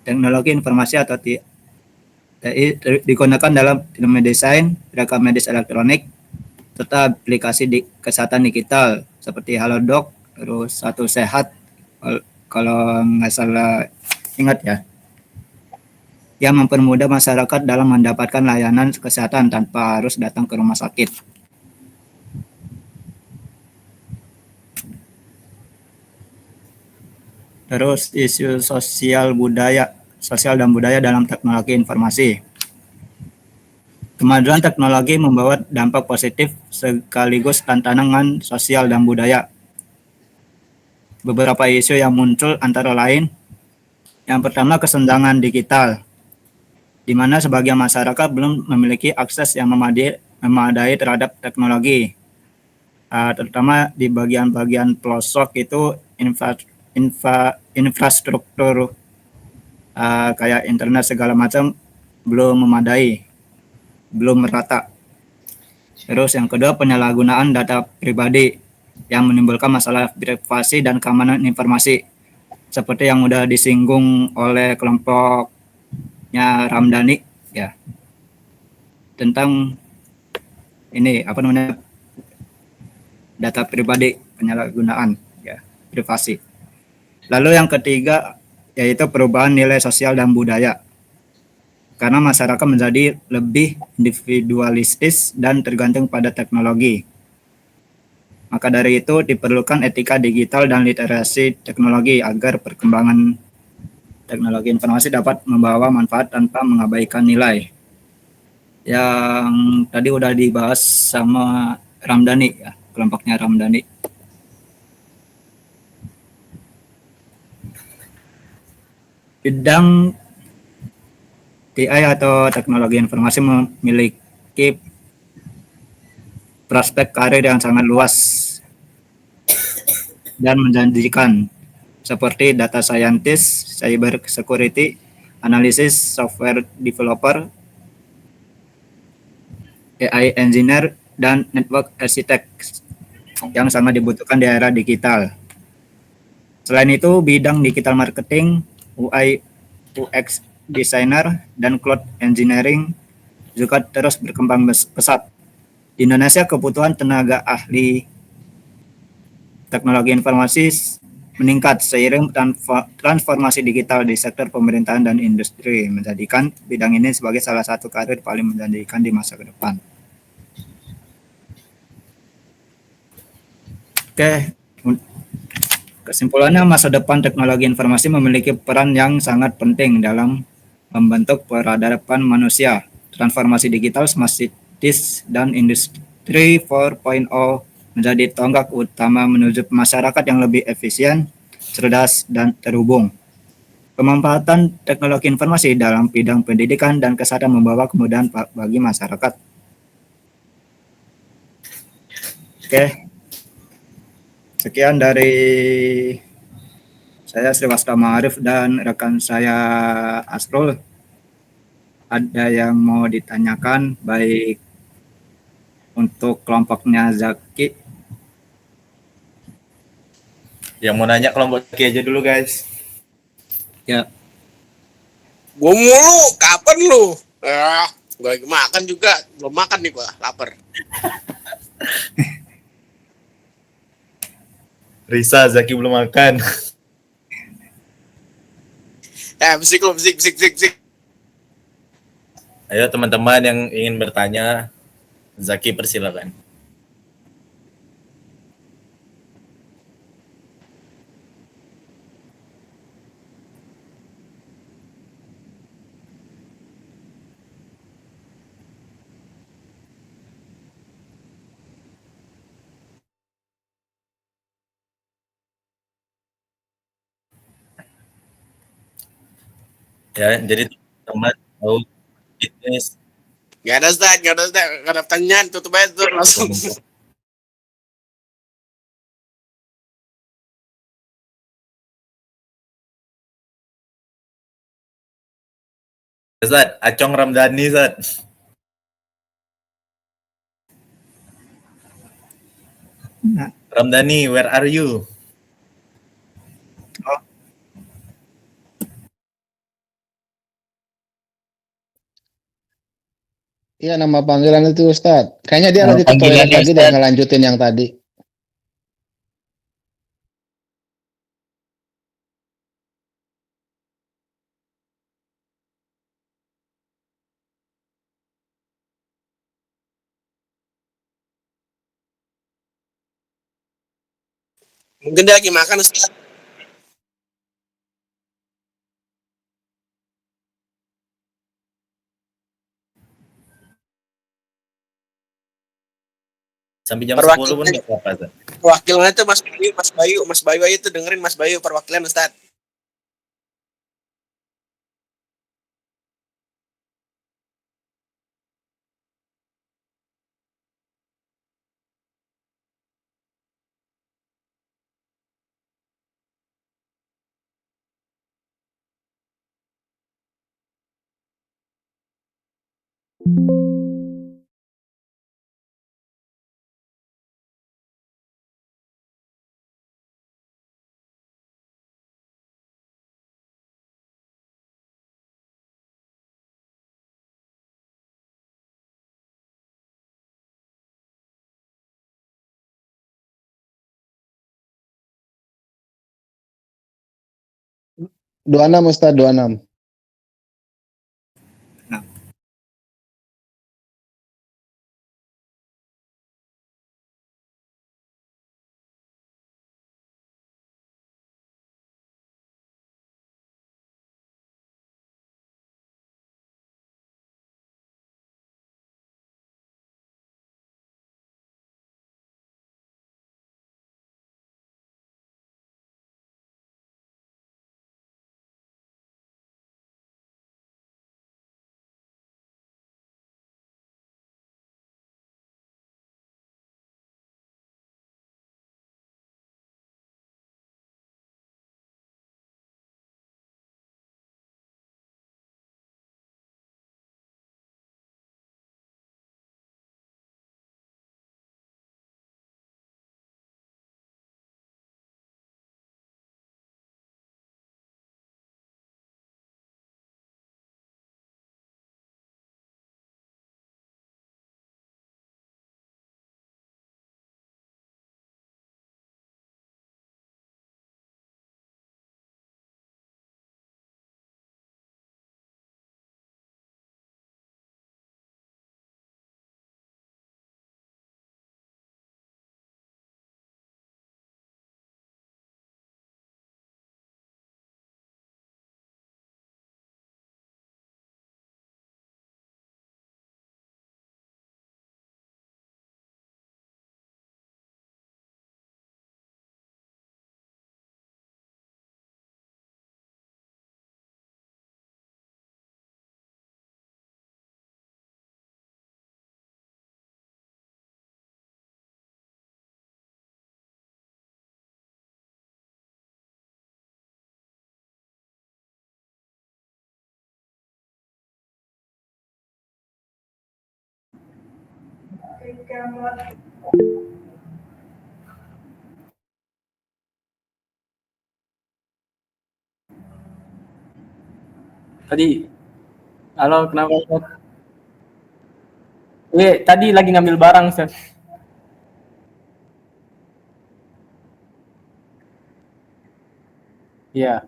teknologi informasi atau TI digunakan dalam telemedicine, rekam medis elektronik, serta aplikasi di kesehatan digital seperti Halodoc, terus Satu Sehat, kalau nggak salah ingat ya, yang mempermudah masyarakat dalam mendapatkan layanan kesehatan tanpa harus datang ke rumah sakit. Terus isu sosial dan budaya dalam teknologi informasi. Kemajuan teknologi membawa dampak positif sekaligus tantangan sosial dan budaya. Beberapa isu yang muncul antara lain, yang pertama kesenjangan digital, di mana sebagian masyarakat belum memiliki akses yang memadai terhadap teknologi, terutama di bagian-bagian pelosok itu infrastruktur kayak internet segala macam belum memadai, belum merata. Terus yang kedua, penyalahgunaan data pribadi yang menimbulkan masalah privasi dan keamanan informasi, seperti yang udah disinggung oleh kelompoknya Ramdhani ya, tentang ini data pribadi, penyalahgunaan ya, privasi. Lalu yang ketiga yaitu perubahan nilai sosial dan budaya, karena masyarakat menjadi lebih individualistis dan tergantung pada teknologi. Maka dari itu diperlukan etika digital dan literasi teknologi agar perkembangan teknologi informasi dapat membawa manfaat tanpa mengabaikan nilai. Yang tadi udah dibahas sama Ramdhani ya, kelompoknya Ramdhani. Bidang TI atau teknologi informasi memiliki prospek karir yang sangat luas dan menjanjikan, seperti data scientist, cyber security, analisis, software developer, AI engineer, dan network architect yang sangat dibutuhkan di era digital. Selain itu, bidang digital marketing, UI, UX designer, dan cloud engineering juga terus berkembang pesat. Di Indonesia, kebutuhan tenaga ahli teknologi informasi meningkat seiring transformasi digital di sektor pemerintahan dan industri, menjadikan bidang ini sebagai salah satu karir paling menjanjikan di masa ke depan. Oke, kesimpulannya, masa depan teknologi informasi memiliki peran yang sangat penting dalam membentuk peradaban manusia. Transformasi digital, smart cities, dan industri 4.0 menjadi tonggak utama menuju masyarakat yang lebih efisien, cerdas, dan terhubung. Pemanfaatan teknologi informasi dalam bidang pendidikan dan kesehatan membawa kemudahan bagi masyarakat. Oke. Sekian dari saya, Sriwasta Ma'arif, dan rekan saya Asrul. Ada yang mau ditanyakan, baik untuk kelompoknya Zaki? Yang mau nanya kelompok Zaki aja dulu guys. Ya, Gua mulu, kapan lu? Gua lagi makan juga, belum makan nih gua, lapar. Risa, Zaki belum makan. Bisik lu, bisik. Ayo teman-teman yang ingin bertanya, Zaki persilakan. Ya, jadi teman tahu bisnis Gak ada Ustaz, gak ada pertanyaan, tutup aja tuh langsung. Zat, Acong Ramdhani Zat. Nah. Ramdhani, where are you? Iya, nama panggilan itu Ustadz. Kayaknya dia Nama lagi ke panggilan toilet lagi deh, Ustadz. ngelanjutin yang tadi. Mungkin dia lagi makan Ustaz. Sampai jam 10 pun nggak apa-apa Zat. Perwakilannya tuh Mas Bayu aja tuh, dengerin Mas Bayu perwakilan Ustaz. Dua enam Ustadz, 26. Tadi, halo, kenapa Ustaz? Tadi lagi ngambil barang Ustaz. Iya.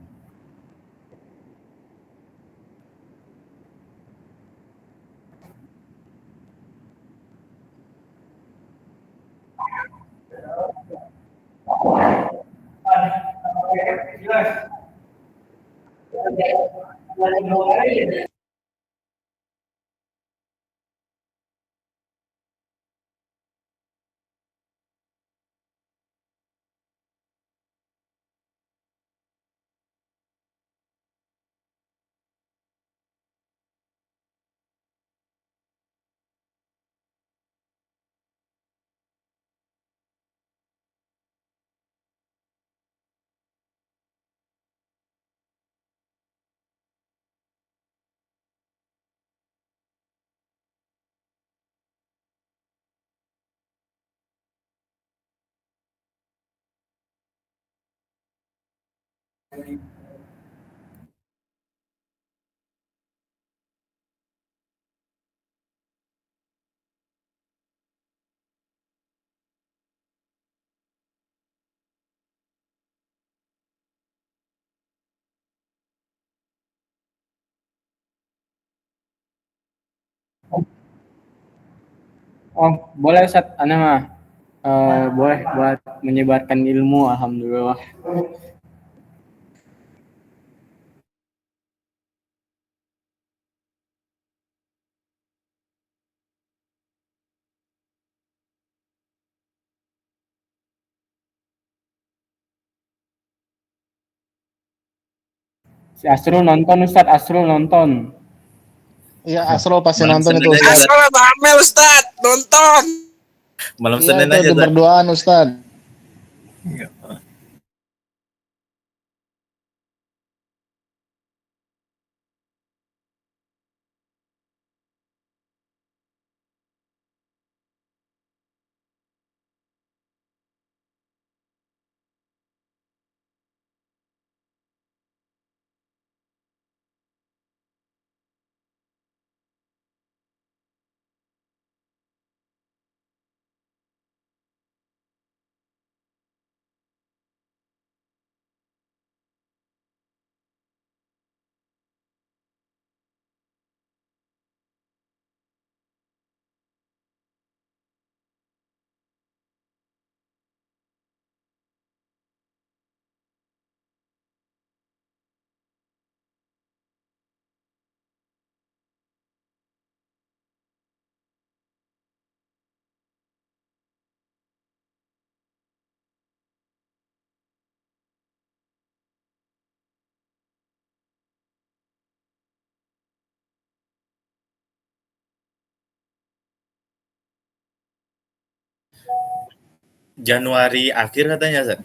Oh, boleh Ustaz, Ana mah boleh buat menyebarkan ilmu, alhamdulillah. Si Asrul nonton Ustaz, Asrul nonton. Iya, Asrul pasti Malam nonton itu Senin aja, Ustaz. Ustaz. Asal Amel Ustad nonton. Malam Iya, Senin itu aja, di Ustaz. berduaan Ustaz. Januari akhir katanya, Ustaz.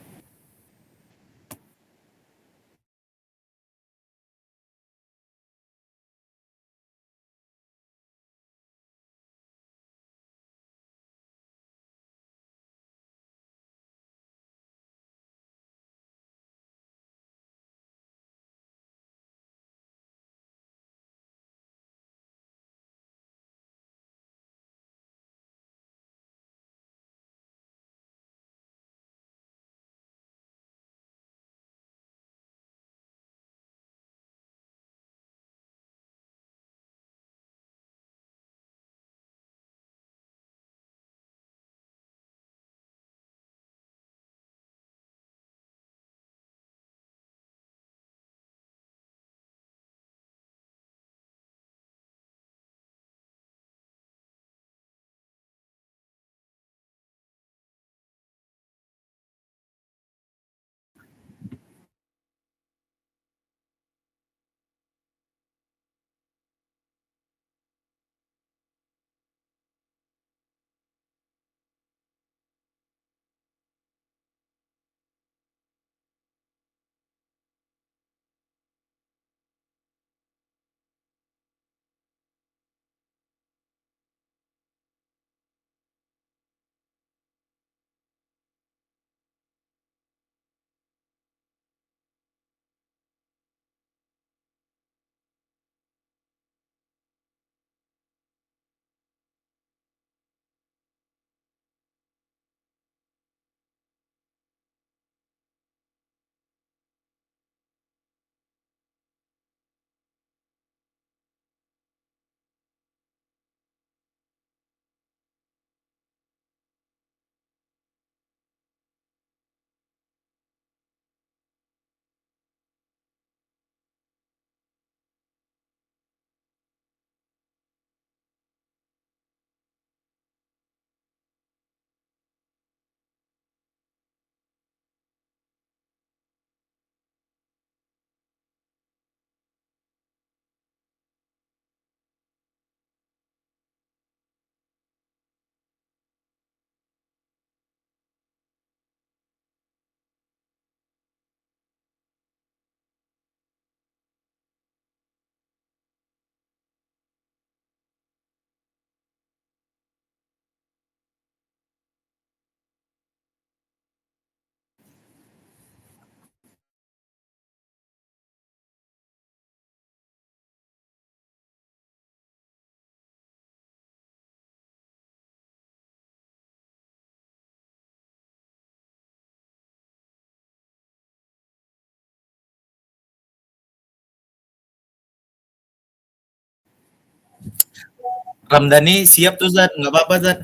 Ramdhani siap tuh Zat, nggak apa-apa Zat.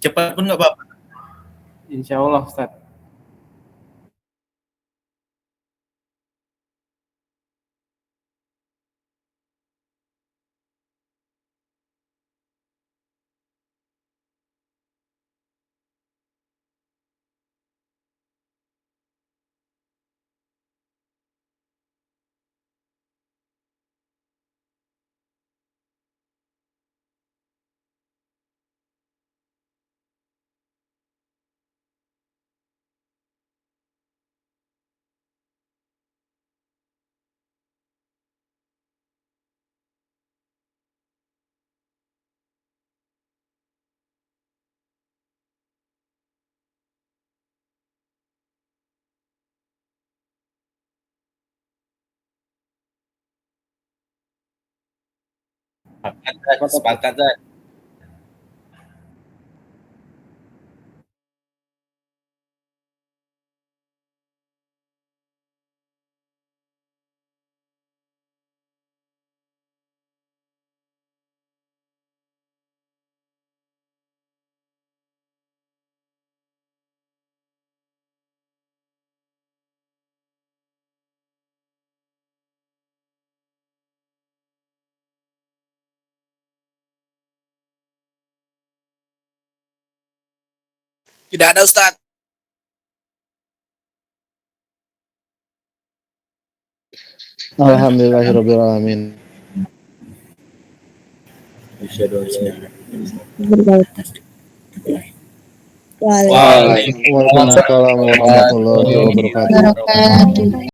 Cepat pun nggak apa-apa. Insya Allah Ustaz. Sepakat Zat. Tidak ada Ustadz. Alhamdulillahirrahmanirrahim. Waalaikumsalam Waalaikumsalam warahmatullahi wabarakatuh.